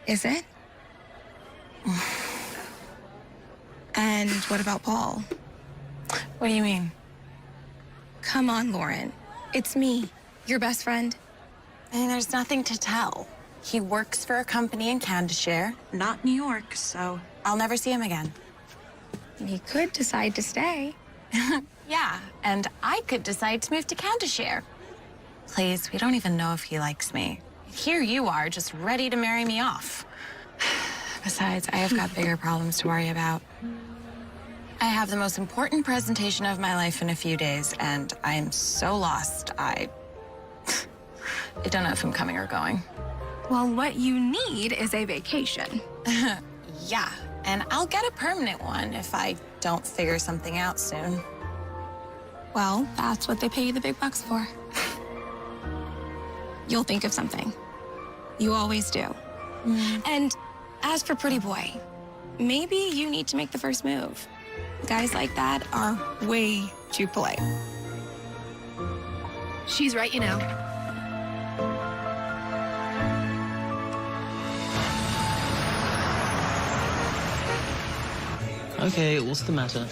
Is it? And what about Paul? What do you mean? Come on, Lauren. It's me, your best friend. I mean, there's nothing to tell. He works for a company in Cantershire, not New York, so I'll never see him again. He could decide to stay. Yeah, and I could decide to move to Cantershire. Please, we don't even know if he likes me. Here you are, just ready to marry me off. Besides, I have got bigger problems to worry about. I have the most important presentation of my life in a few days, and I'm so lost, I don't know if I'm coming or going. Well, what you need is a vacation. Yeah, and I'll get a permanent one if I don't figure something out soon. Well, that's what they pay you the big bucks for. You'll think of something. You always do. And as for pretty boy, maybe you need to make the first move. Guys like that are way too polite. She's right, you know. Okay, what's the matter?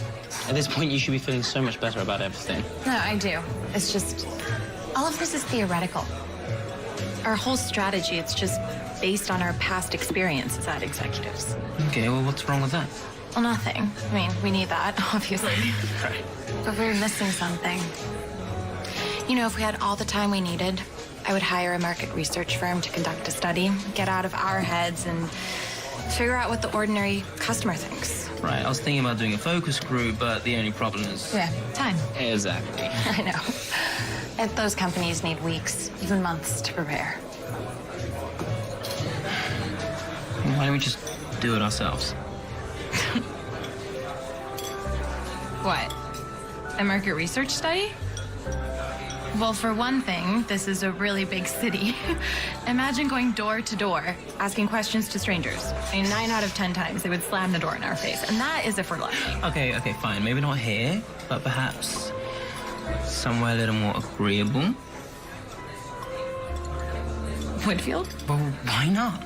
At this point, you should be feeling so much better about everything. No, I do. It's just, all of this is theoretical. Our whole strategy, it's just based on our past experiences as executives. Okay, well, what's wrong with that? Well, nothing. I mean, we need that, obviously. Right. But we're missing something. You know, if we had all the time we needed, I would hire a market research firm to conduct a study, get out of our heads, and figure out what the ordinary customer thinks. Right, I was thinking about doing a focus group, but the only problem is... Yeah, time. Exactly. I know. And those companies need weeks, even months to prepare. Why don't we just do it ourselves? What? A market research study? Well, for one thing, this is a really big city. Imagine going door to door, asking questions to strangers. I mean, 9 out of 10 times they would slam the door in our face, and that is if we're lucky. Okay, fine. Maybe not here, but perhaps somewhere a little more agreeable. Whitfield? Well, why not?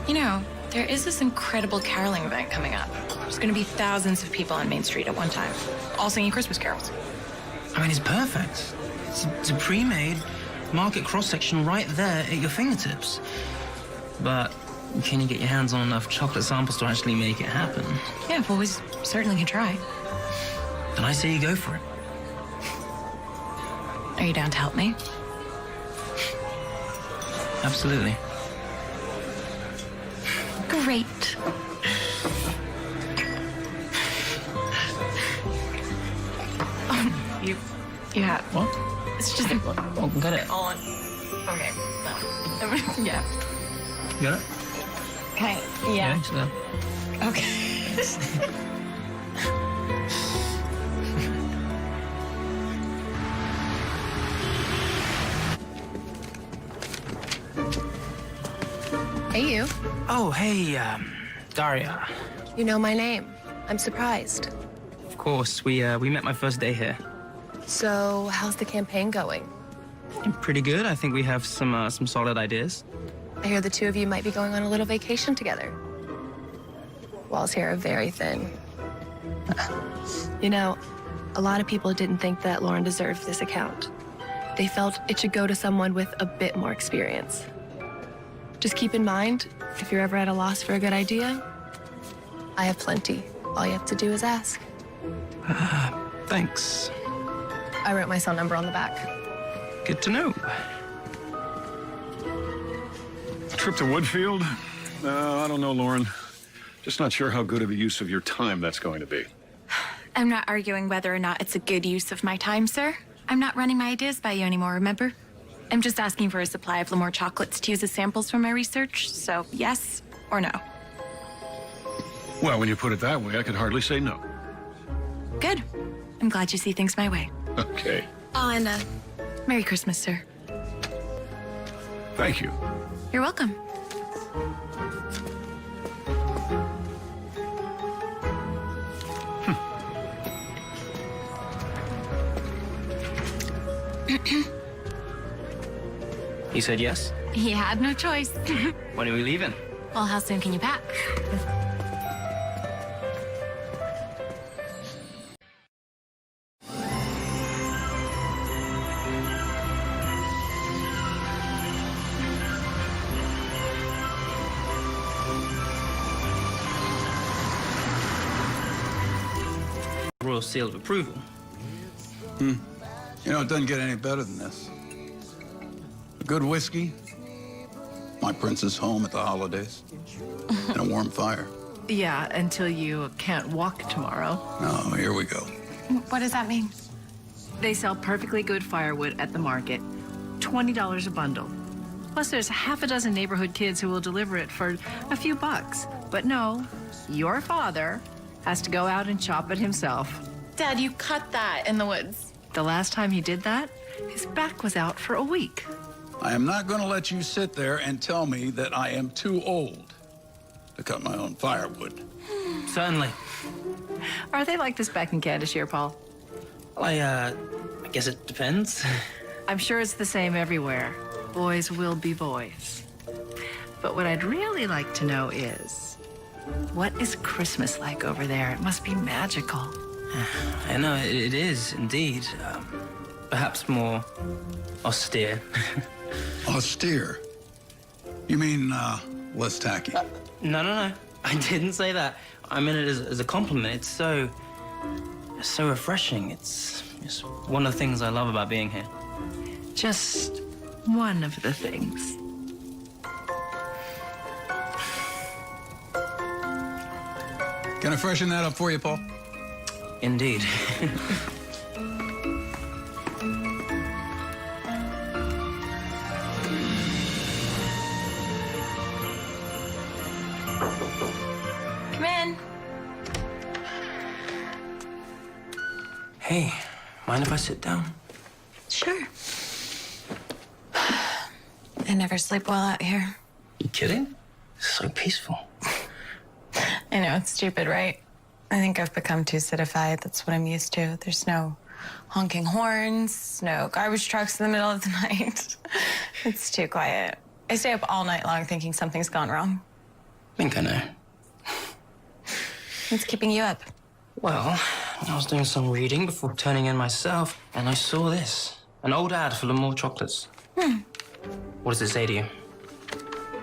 You know, there is this incredible caroling event coming up. There's going to be thousands of people on Main Street at one time, all singing Christmas carols. I mean, it's perfect. It's a pre-made market cross-section right there at your fingertips. But can you get your hands on enough chocolate samples to actually make it happen? Yeah, well, we certainly can try. Then I say you go for it. Are you down to help me? Absolutely. Great. You have. What? It's just Oh, got it. on. Okay. No. Yeah. You got it? Okay. Yeah. So. Okay. Hey, you. Oh, hey, Daria. You know my name. I'm surprised. Of course, we met my first day here. So, how's the campaign going? Pretty good. I think we have some solid ideas. I hear the two of you might be going on a little vacation together. Walls here are very thin. You know, a lot of people didn't think that Lauren deserved this account. They felt it should go to someone with a bit more experience. Just keep in mind, if you're ever at a loss for a good idea, I have plenty. All you have to do is ask. Thanks. I wrote my cell number on the back. Good to know. Trip to Woodfield? I don't know, Lauren. Just not sure how good of a use of your time that's going to be. I'm not arguing whether or not it's a good use of my time, sir. I'm not running my ideas by you anymore, remember? I'm just asking for a supply of Lemoore chocolates to use as samples for my research, so yes or no. Well, when you put it that way, I could hardly say no. Good. I'm glad you see things my way. Okay. Oh, and Merry Christmas, sir. Thank you. You're welcome. He said yes? He had no choice. When are we leaving? Well, how soon can you pack? Royal seal of approval. You know, it doesn't get any better than this. A good whiskey, my prince's home at the holidays, and a warm fire. Yeah, until you can't walk tomorrow. Oh, here we go. What does that mean? They sell perfectly good firewood at the market, $20 a bundle. Plus, there's half a dozen neighborhood kids who will deliver it for a few bucks. But no, your father has to go out and chop it himself. Dad, you cut that in the woods. The last time he did that, his back was out for a week. I am not going to let you sit there and tell me that I am too old to cut my own firewood. Certainly. Are they like this back in Candishire, Paul? Well, I guess it depends. I'm sure it's the same everywhere. Boys will be boys. But what I'd really like to know is, what is Christmas like over there? It must be magical. I know, it is indeed. Perhaps more austere. Austere? You mean, less tacky? No. I didn't say that. I meant it as a compliment. It's so refreshing. It's one of the things I love about being here. Just one of the things. Can I freshen that up for you, Paul? Indeed. Come in. Hey, mind if I sit down? Sure. I never sleep well out here. You kidding? It's so peaceful. I know, it's stupid, right? I think I've become too citified. That's what I'm used to. There's no honking horns, no garbage trucks in the middle of the night. It's too quiet. I stay up all night long thinking something's gone wrong. I think I know. What's keeping you up? Well, I was doing some reading before turning in myself, and I saw this. An old ad for L'Amour chocolates. What does it say to you?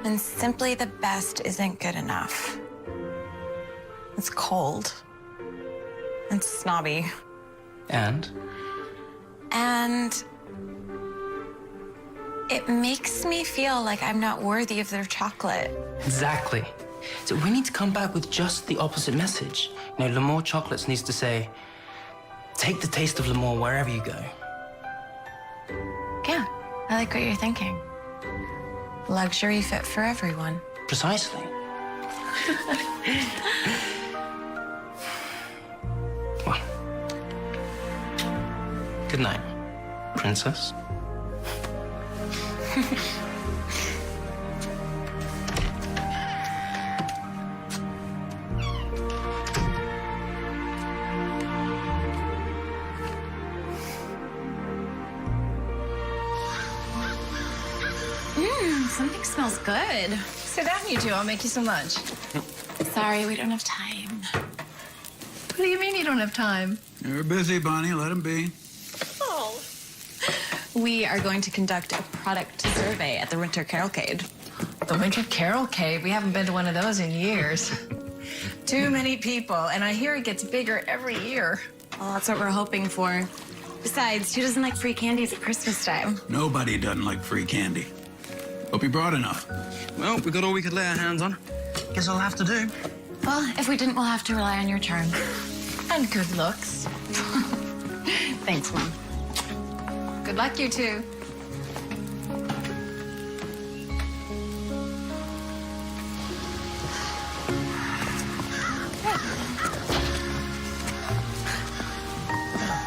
And simply the best isn't good enough. It's cold. It's snobby. And? And it makes me feel like I'm not worthy of their chocolate. Exactly. So we need to come back with just the opposite message. You know, L'Amour chocolates needs to say, take the taste of L'Amour wherever you go. Yeah, I like what you're thinking. Luxury fit for everyone. Precisely. Well, good night, princess. Something smells good. Sit down, you two. I'll make you some lunch. Sorry, we don't have time. What do you mean you don't have time? You're busy, Bonnie. Let him be. Oh. We are going to conduct a product survey at the Winter Carolcade. The Winter Carolcade? We haven't been to one of those in years. Too many people, and I hear it gets bigger every year. Well, that's what we're hoping for. Besides, who doesn't like free candies at Christmas time? Nobody doesn't like free candy. Hope you brought enough. Well, we got all we could lay our hands on. Guess I'll have to do. Well, if we didn't, we'll have to rely on your charm. And good looks. Thanks, Mom. Good luck, you two.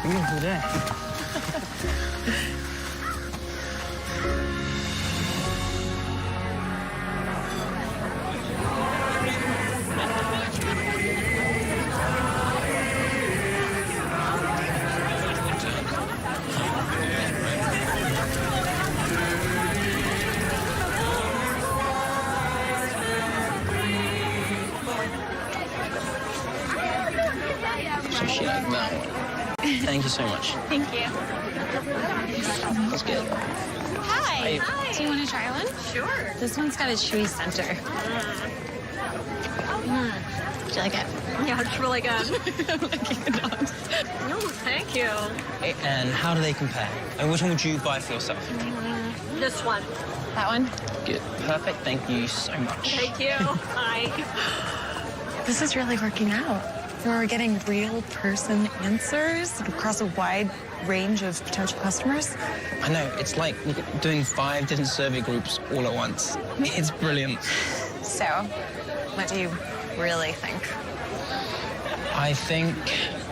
Beautiful day. Thank you so much. Thank you. That's good. Hi. Do you want to try one? Sure. This one's got a chewy center. Do you like it? Yeah, it's really good. No, thank you. And how do they compare? And which one would you buy for yourself? This one. That one? Good. Perfect. Thank you so much. Thank you. Hi. This is really working out. for getting real person answers across a wide range of potential customers. I know, it's like doing 5 different survey groups all at once. It's brilliant. So, what do you really think? I think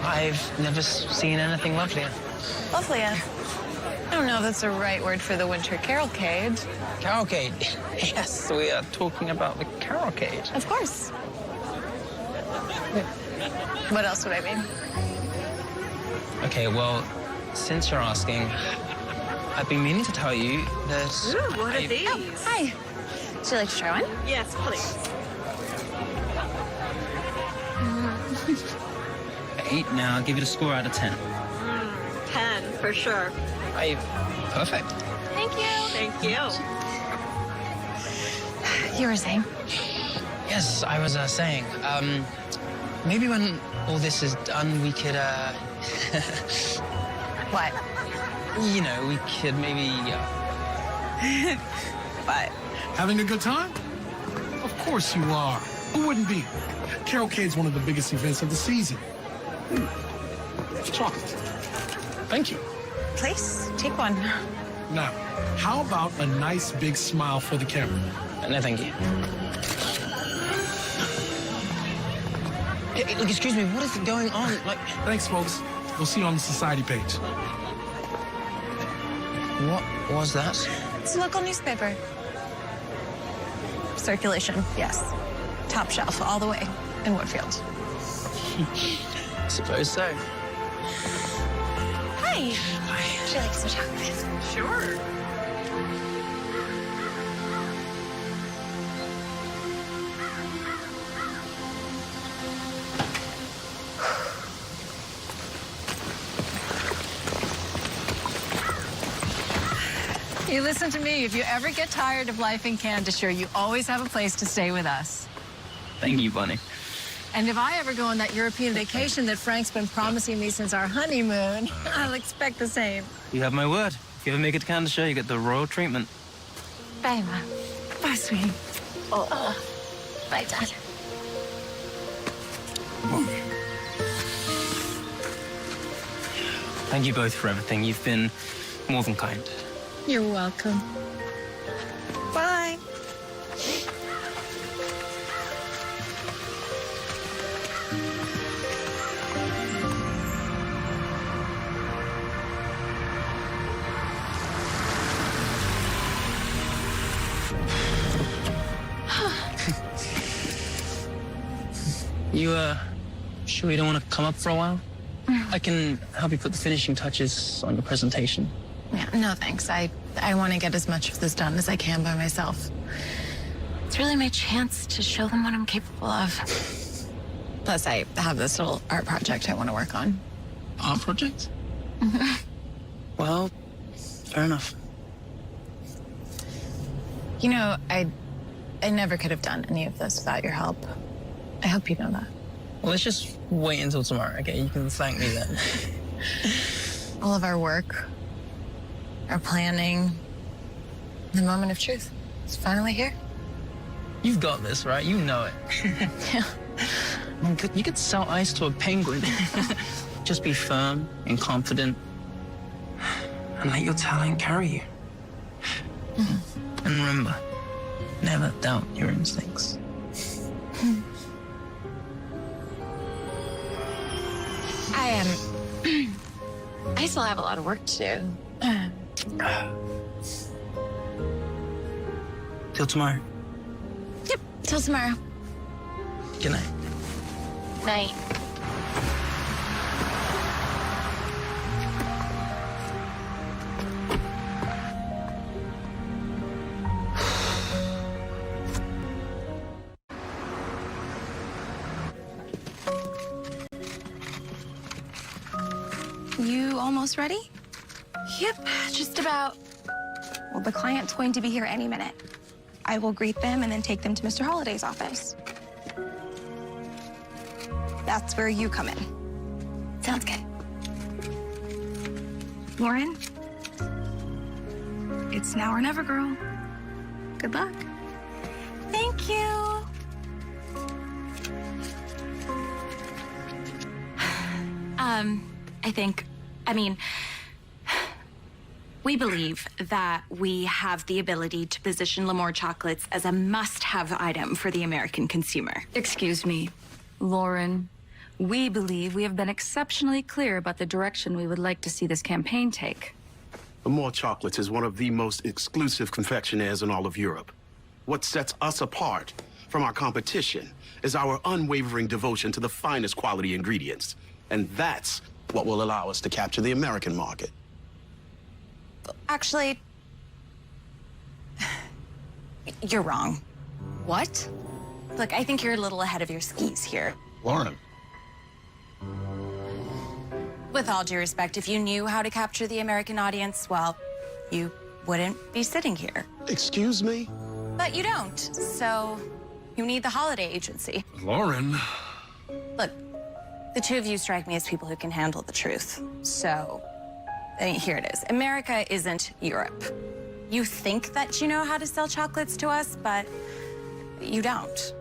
I've never seen anything lovelier. Lovelier. I don't know if that's the right word for the winter carolcade. Carolcade? Yes, we are talking about the carolcade. Of course. What else would I mean? Okay, well, since you're asking, I've been meaning to tell you that... Ooh, what are these? Oh, hi. Would you like to try one? Yes, please. 8 now. I'll give it a score out of 10. 10, for sure. Perfect. Thank you. Thank you. You were saying? Yes, I was saying, maybe when all this is done, we could, What? you know, we could maybe, What? Having a good time? Of course you are. Who wouldn't be? Carolcade's one of the biggest events of the season. Chocolate. Thank you. Please, take one. Now, how about a nice big smile for the camera? no, thank you. Hey, look, excuse me, what is going on? Like, Thanks, folks. We'll see you on the society page. what was that? It's a local newspaper. Circulation, yes. Top shelf, all the way in Woodfield. I suppose so. Hi. Would you like some chocolate? Sure. You listen to me. If you ever get tired of life in Candace, you always have a place to stay with us. Thank you, Bunny. And if I ever go on that European vacation that Frank's been promising me since our honeymoon, I'll expect the same. You have my word. If you ever make it to Canada, you get the royal treatment. Bye, Ma. Bye, sweetie. Bye, Dad. Thank you both for everything. You've been more than kind. You're welcome. Bye. You, sure you don't want to come up for a while? I can help you put the finishing touches on your presentation. Yeah, no thanks. I want to get as much of this done as I can by myself. It's really my chance to show them what I'm capable of. Plus, I have this little art project I want to work on. Art project? Well, fair enough. You know, I never could have done any of this without your help. I hope you know that. Well, let's just wait until tomorrow, okay? You can thank me then. All of our work, our planning, the moment of truth. It's finally here. You've got this, right? You know it. Yeah. You could sell ice to a penguin. Just be firm and confident and let your talent carry you. And remember, never doubt your instincts. I still have a lot of work to do. Till tomorrow. Yep, till tomorrow. Good night. Night. You almost ready? Yep, just about. Well, the client's going to be here any minute. I will greet them and then take them to Mr. Holliday's office. That's where you come in. Sounds good. Lauren, it's now or never, girl. Good luck. Thank you. We believe that we have the ability to position L'Amour chocolates as a must-have item for the American consumer. Excuse me, Lauren. We believe we have been exceptionally clear about the direction we would like to see this campaign take. L'Amour Chocolates is one of the most exclusive confectionaires in all of Europe. What sets us apart from our competition is our unwavering devotion to the finest quality ingredients. And that's what will allow us to capture the American market. Actually, you're wrong. What? Look, I think you're a little ahead of your skis here. Lauren. With all due respect, if you knew how to capture the American audience, well, you wouldn't be sitting here. Excuse me? But you don't, so you need the holiday agency. Lauren. Look, the two of you strike me as people who can handle the truth. So, here it is. America isn't Europe. You think that you know how to sell chocolates to us, but you don't.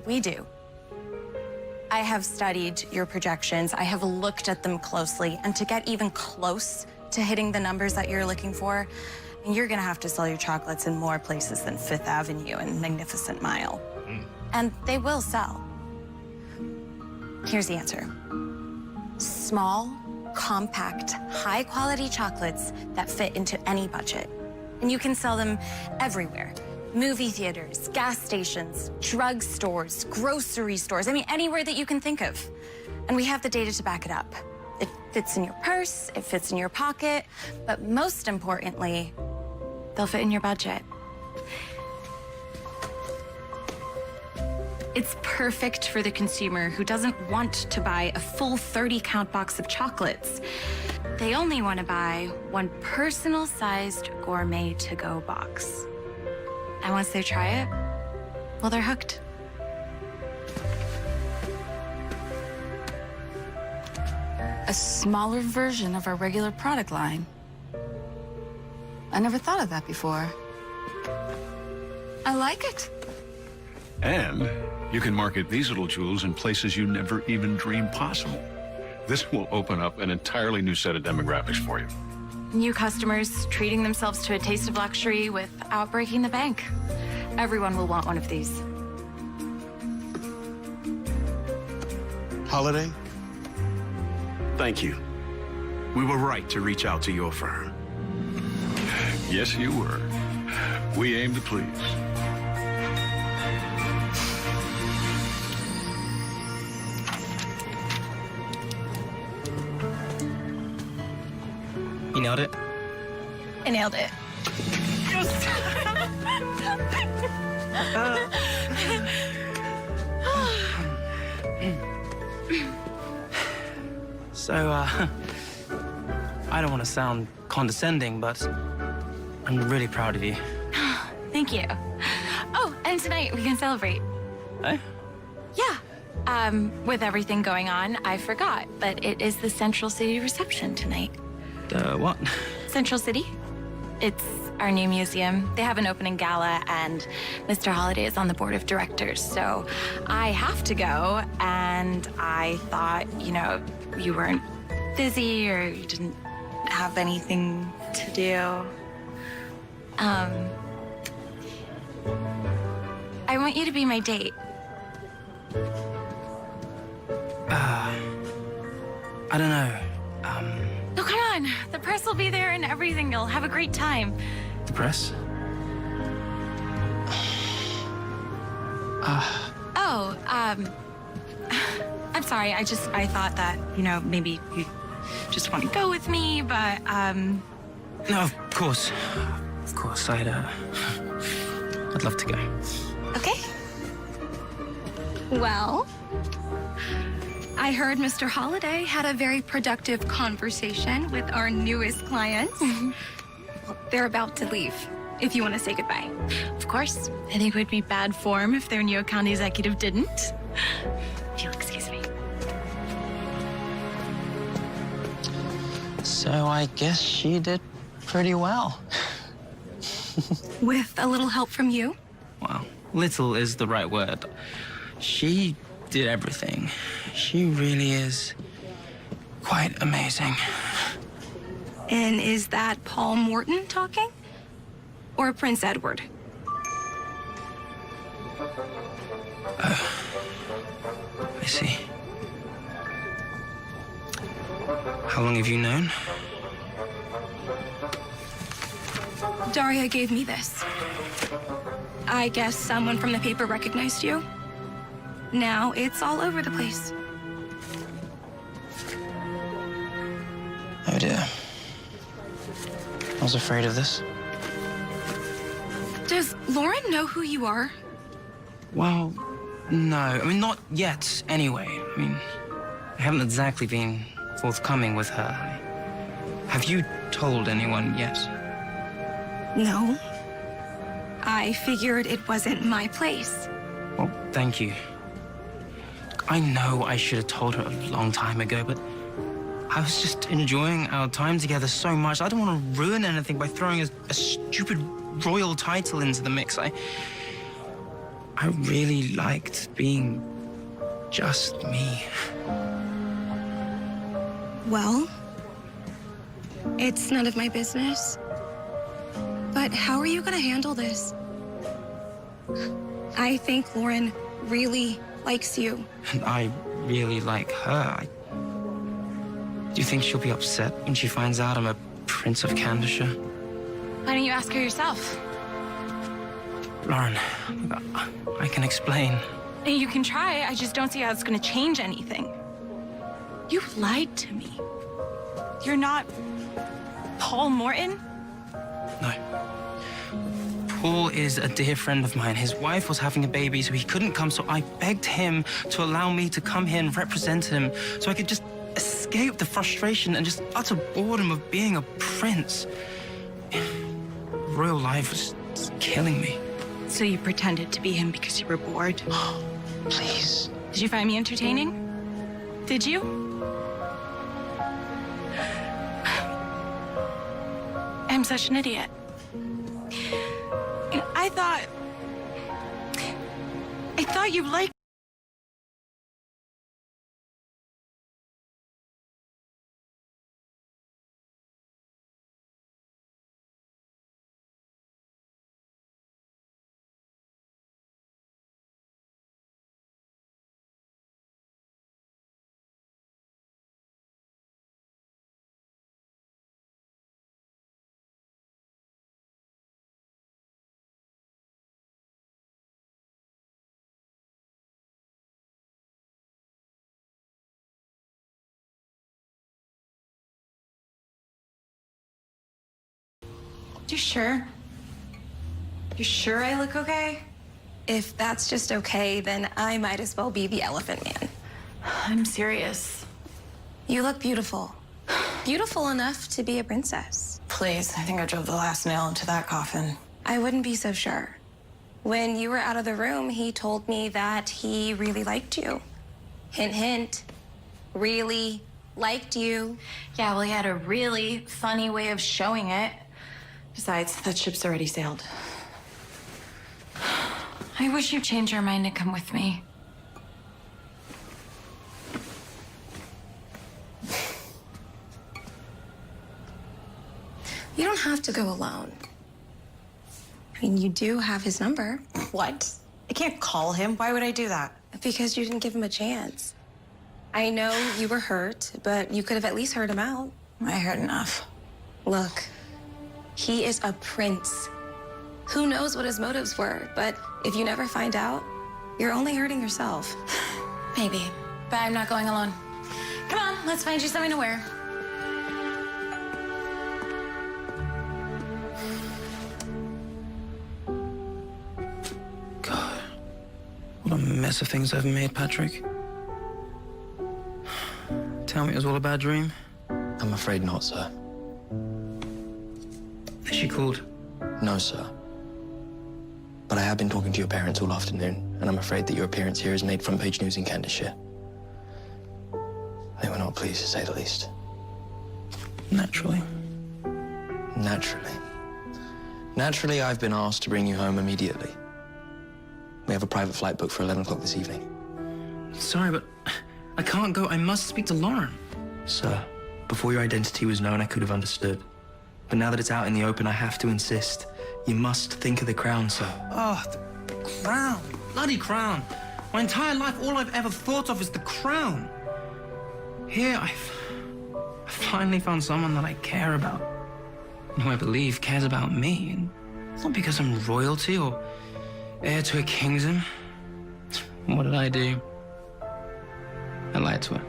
We do. I have studied your projections. I have looked at them closely, and to get even close to hitting the numbers that you're looking for, you're gonna have to sell your chocolates in more places than Fifth Avenue and Magnificent Mile. And they will sell. Here's the answer. Small, compact, high-quality chocolates that fit into any budget. And you can sell them everywhere. Movie theaters, gas stations, drug stores, grocery stores. I mean, anywhere that you can think of. And we have the data to back it up. It fits in your purse, it fits in your pocket, but most importantly, they'll fit in your budget. It's perfect for the consumer who doesn't want to buy a full 30-count box of chocolates. They only want to buy one personal-sized gourmet to-go box. And once they try it, well, they're hooked. A smaller version of our regular product line. I never thought of that before. I like it. And you can market these little jewels in places you never even dreamed possible. This will open up an entirely new set of demographics for you. New customers treating themselves to a taste of luxury without breaking the bank. Everyone will want one of these. Holiday? Thank you. We were right to reach out to your firm. Yes, you were. We aim to please. You nailed it? I nailed it. So, I don't want to sound condescending, but I'm really proud of you. Thank you. Oh, and tonight we can celebrate. Eh? Yeah. With everything going on, I forgot, but it is the Central City reception tonight. What? Central City? It's our new museum. They have an opening gala, and Mr. Holliday is on the board of directors, so I have to go, and I thought, you know, you weren't busy or you didn't have anything to do. I want you to be my date. I don't know. Oh, come on. The press will be there and everything. You'll have a great time. The press? I'm sorry. I thought that, you know, maybe you just want to go with me, but, No, of course. Of course, I'd love to go. Okay. Well, I heard Mr. Holliday had a very productive conversation with our newest client. They're about to leave, if you want to say goodbye. Of course. I think it would be bad form if their new account executive didn't. If you'll excuse me. So I guess she did pretty well. With a little help from you? Well, little is the right word. She did everything. She really is quite amazing. And is that Paul Morton talking? Or Prince Edward? I see. How long have you known? Daria gave me this. I guess someone from the paper recognized you. Now it's all over the place. Oh dear. I was afraid of this. Does Lauren know who you are? Well, no. I mean, not yet, anyway. I mean, I haven't exactly been forthcoming with her. Have you told anyone yet? No. I figured it wasn't my place. Well, thank you. I know I should have told her a long time ago, but I was just enjoying our time together so much. I don't want to ruin anything by throwing a stupid royal title into the mix. I really liked being just me. Well, it's none of my business. But how are you going to handle this? I think Lauren really likes you. And I really like her. Do you think she'll be upset when she finds out I'm a Prince of Candorshire? Why don't you ask her yourself? Lauren, I can explain. You can try. I just don't see how it's going to change anything. You lied to me. You're not Paul Morton? No. Paul is a dear friend of mine. His wife was having a baby, so he couldn't come, so I begged him to allow me to come here and represent him so I could just escape the frustration and just utter boredom of being a prince. Royal life was just killing me. So you pretended to be him because you were bored? Please. Did you find me entertaining? Did you? I'm such an idiot. I thought you liked You sure? You sure I look okay? If that's just okay, then I might as well be the Elephant Man. I'm serious. You look beautiful. Beautiful enough to be a princess. Please, I think I drove the last nail into that coffin. I wouldn't be so sure. When you were out of the room, he told me that he really liked you. Hint, hint. Really liked you. Yeah, well, he had a really funny way of showing it. Besides, that ship's already sailed. I wish you'd change your mind and come with me. You don't have to go alone. I mean, you do have his number. What? I can't call him. Why would I do that? Because you didn't give him a chance. I know you were hurt, but you could have at least heard him out. I heard enough. Look, he is a prince. Who knows what his motives were, but if you never find out, you're only hurting yourself. Maybe, but I'm not going alone. Come on, let's find you something to wear. God, what a mess of things I've made, Patrick. Tell me it was all a bad dream? I'm afraid not, sir. Is she called? No, sir. But I have been talking to your parents all afternoon, and I'm afraid that your appearance here has made front-page news in Candorshire. They were not pleased, to say the least. Naturally. Naturally. Naturally, I've been asked to bring you home immediately. We have a private flight booked for 11 o'clock this evening. Sorry, but I can't go. I must speak to Lauren. Sir, before your identity was known, I could have understood. But now that it's out in the open, I have to insist. You must think of the crown, sir. Oh, the crown. Bloody crown. My entire life, all I've ever thought of is the crown. Here, I finally found someone that I care about. Who I believe cares about me. And it's not because I'm royalty or heir to a kingdom. What did I do? I lied to her.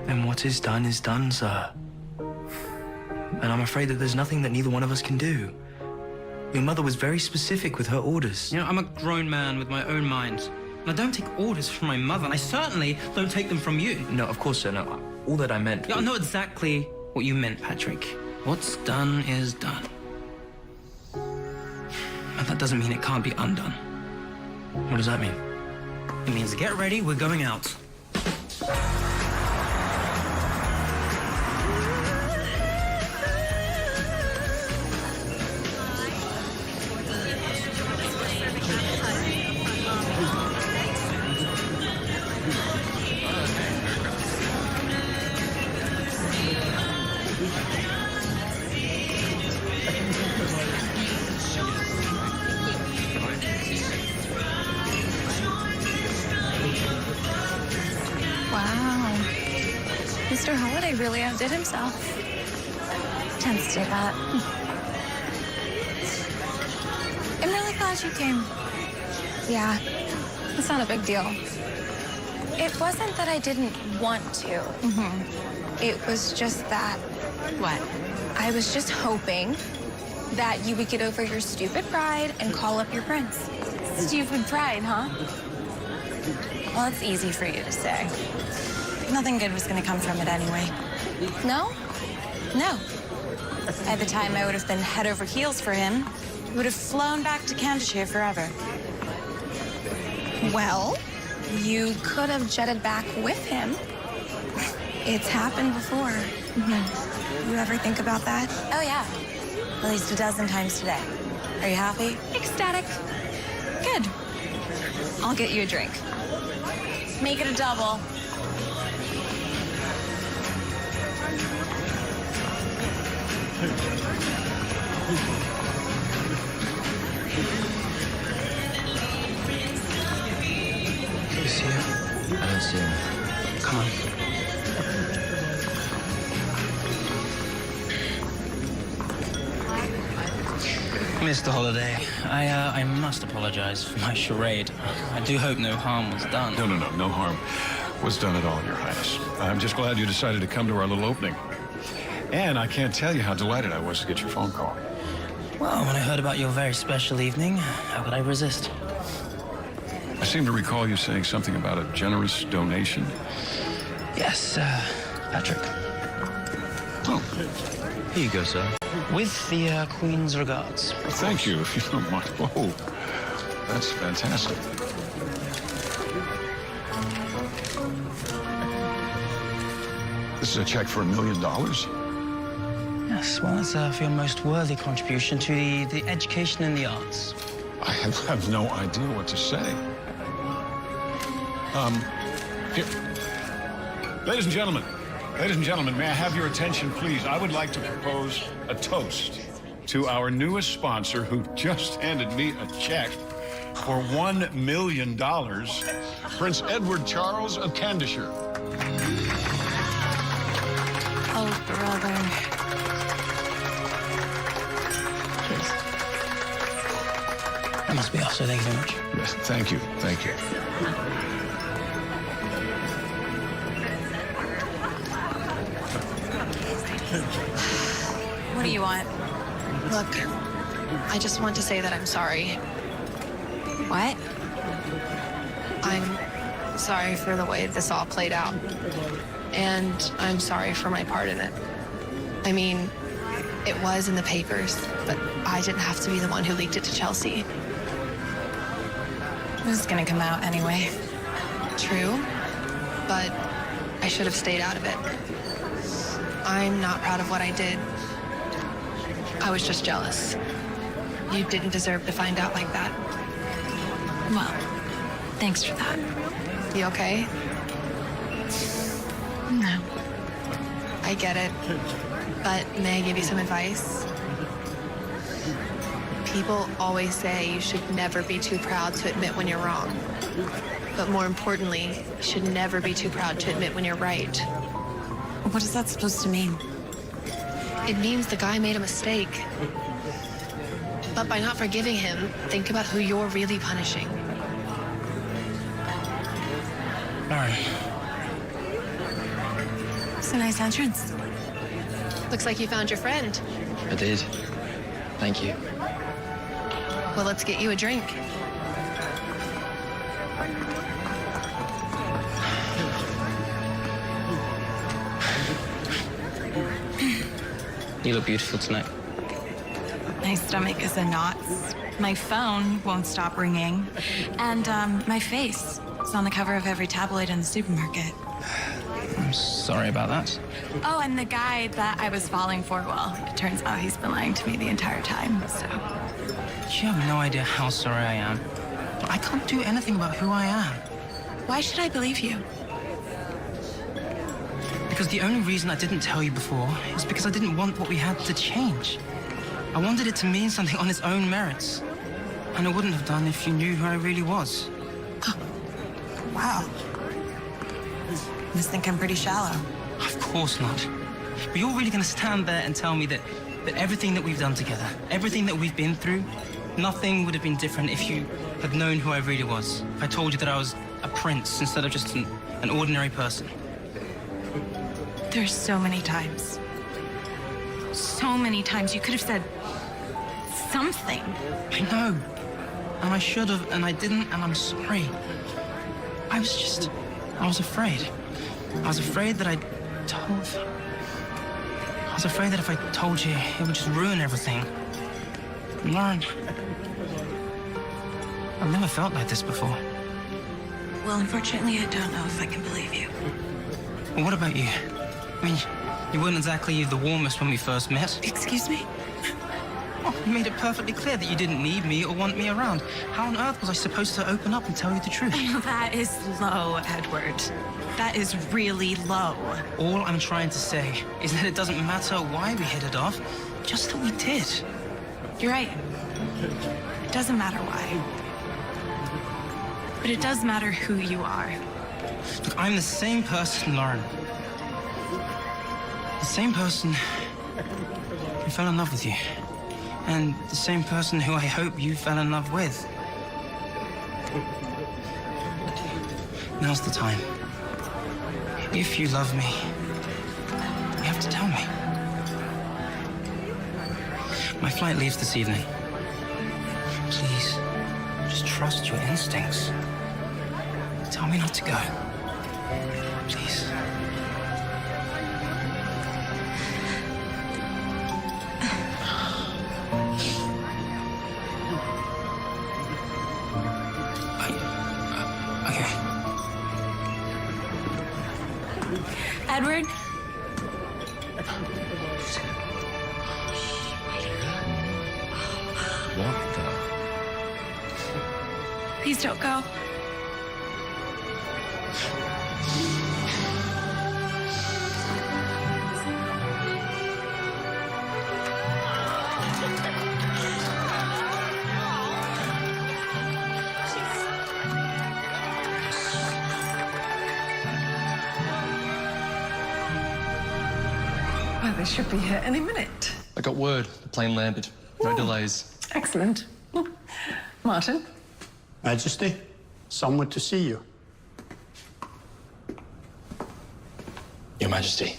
And what is done, sir. And I'm afraid that there's nothing that neither one of us can do. Your mother was very specific with her orders. You know, I'm a grown man with my own mind. And I don't take orders from my mother, and I certainly don't take them from you. No, of course, sir, no. All that I meant... Yeah, I know exactly what you meant, Patrick. What's done is done. But that doesn't mean it can't be undone. What does that mean? It means get ready, we're going out. Wow. Mr. Holiday really outdid himself. Tends to do that. I'm really glad you came. Yeah, it's not a big deal. It wasn't that I didn't want to. It was just that... What? I was just hoping that you would get over your stupid pride and call up your prince. Stupid pride, huh? Well, it's easy for you to say. Nothing good was going to come from it anyway. No? No. By the time I would have been head over heels for him, he would have flown back to Candleshire forever. Well, you could have jetted back with him. It's happened before. You ever think about that? Oh, yeah. At least a dozen times today. Are you happy? Ecstatic. Good. I'll get you a drink. Make it a double. You see him? I don't see him. Come on. Mr. Holiday, I must apologize for my charade. I do hope no harm was done. No harm was done at all, Your Highness. I'm just glad you decided to come to our little opening. And I can't tell you how delighted I was to get your phone call. Well, when I heard about your very special evening, how could I resist? I seem to recall you saying something about a generous donation. Yes, Patrick. Oh. Here you go, sir. With the Queen's regards. Well, thank you, if you don't mind. Whoa, that's fantastic. This is a check for $1 million? Yes, well, it's for your most worthy contribution to the education and the arts. I have no idea what to say. Here. Ladies and gentlemen, may I have your attention, please? I would like to propose a toast to our newest sponsor who just handed me a check for $1 million, Prince Edward Charles of Candleshire. Oh, brother. That must be all, so thank you very much. Yes, thank you. What do you want? Look, I just want to say that I'm sorry. What? I'm sorry for the way this all played out. And I'm sorry for my part in it. I mean, it was in the papers, but I didn't have to be the one who leaked it to Chelsea. This is gonna come out anyway. True, but I should have stayed out of it. I'm not proud of what I did. I was just jealous. You didn't deserve to find out like that. Well, thanks for that. You okay? No. I get it. But may I give you some advice? People always say you should never be too proud to admit when you're wrong. But more importantly, you should never be too proud to admit when you're right. What is that supposed to mean? It means the guy made a mistake. But by not forgiving him, think about who you're really punishing. Lauren. It's a nice entrance. Looks like you found your friend. I did. Thank you. Well, let's get you a drink. You look beautiful tonight. My stomach is in knots. My phone won't stop ringing. And my face is on the cover of every tabloid in the supermarket. I'm sorry about that. Oh, and the guy that I was falling for, well, it turns out he's been lying to me the entire time, so. You have no idea how sorry I am. But I can't do anything about who I am. Why should I believe you? Because the only reason I didn't tell you before is because I didn't want what we had to change. I wanted it to mean something on its own merits. And I wouldn't have done if you knew who I really was. Wow. Must think I'm pretty shallow. Of course not. But you're really going to stand there and tell me that everything that we've done together, everything that we've been through, nothing would have been different if you had known who I really was. If I told you that I was a prince instead of just an ordinary person. There's so many times. So many times you could have said something. I know. And I should have, and I didn't, and I'm sorry. I was afraid. I was afraid that I was afraid that if I told you, it would just ruin everything. Lauren, I've never felt like this before. Well, unfortunately, I don't know if I can believe you. Well, what about you? I mean, you weren't exactly the warmest when we first met. Excuse me? Oh, you made it perfectly clear that you didn't need me or want me around. How on earth was I supposed to open up and tell you the truth? That is low, Edward. That is really low. All I'm trying to say is that it doesn't matter why we hit it off, just that we did. You're right. It doesn't matter why. But it does matter who you are. Look, I'm the same person, Lauren. The same person who fell in love with you. And the same person who I hope you fell in love with. Now's the time. If you love me, you have to tell me. My flight leaves this evening. Please, just trust your instincts. Tell me not to go. Please. Okay. Edward? What the? Please don't go. Well, they should be here any minute. I got word. The plane landed. No delays. Excellent. Martin? Majesty, someone to see you. Your Majesty,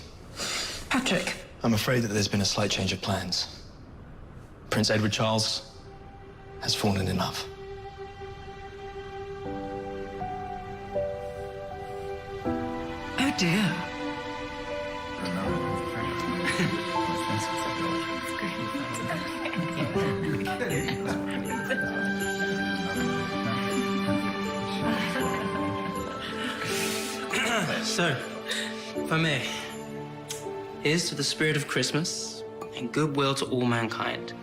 Patrick. I'm afraid that there's been a slight change of plans. Prince Edward Charles has fallen in love. Oh, dear. So, if I may, here's to the spirit of Christmas and goodwill to all mankind.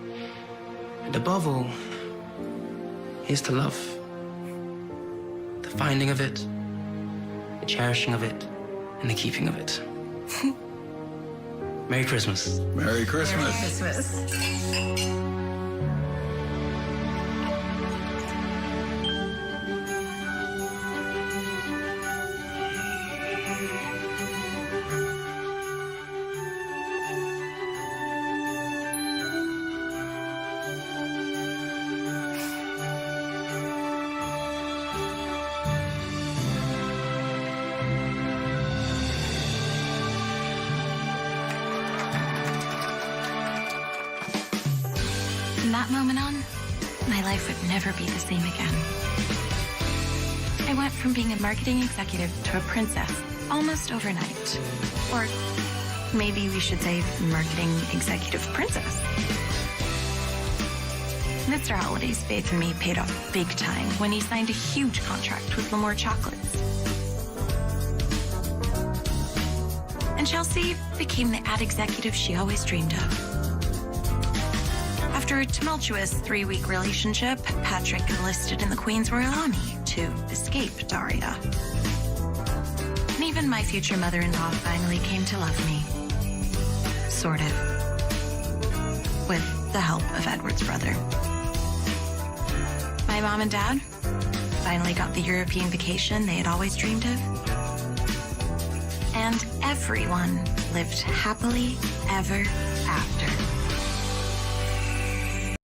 And above all, here's to love. The finding of it, the cherishing of it, and the keeping of it. Merry Christmas. Merry Christmas. Christmas. From that moment on, my life would never be the same again. I went from being a marketing executive to a princess almost overnight. Or maybe we should say marketing executive princess. Mr. Holliday's faith in me paid off big time when he signed a huge contract with L'Amour Chocolates. And Chelsea became the ad executive she always dreamed of. After a tumultuous 3-week relationship, Patrick enlisted in the Queen's Royal Army to escape Daria. And even my future mother-in-law finally came to love me. Sort of. With the help of Edward's brother. My mom and dad finally got the European vacation they had always dreamed of. And everyone lived happily ever after.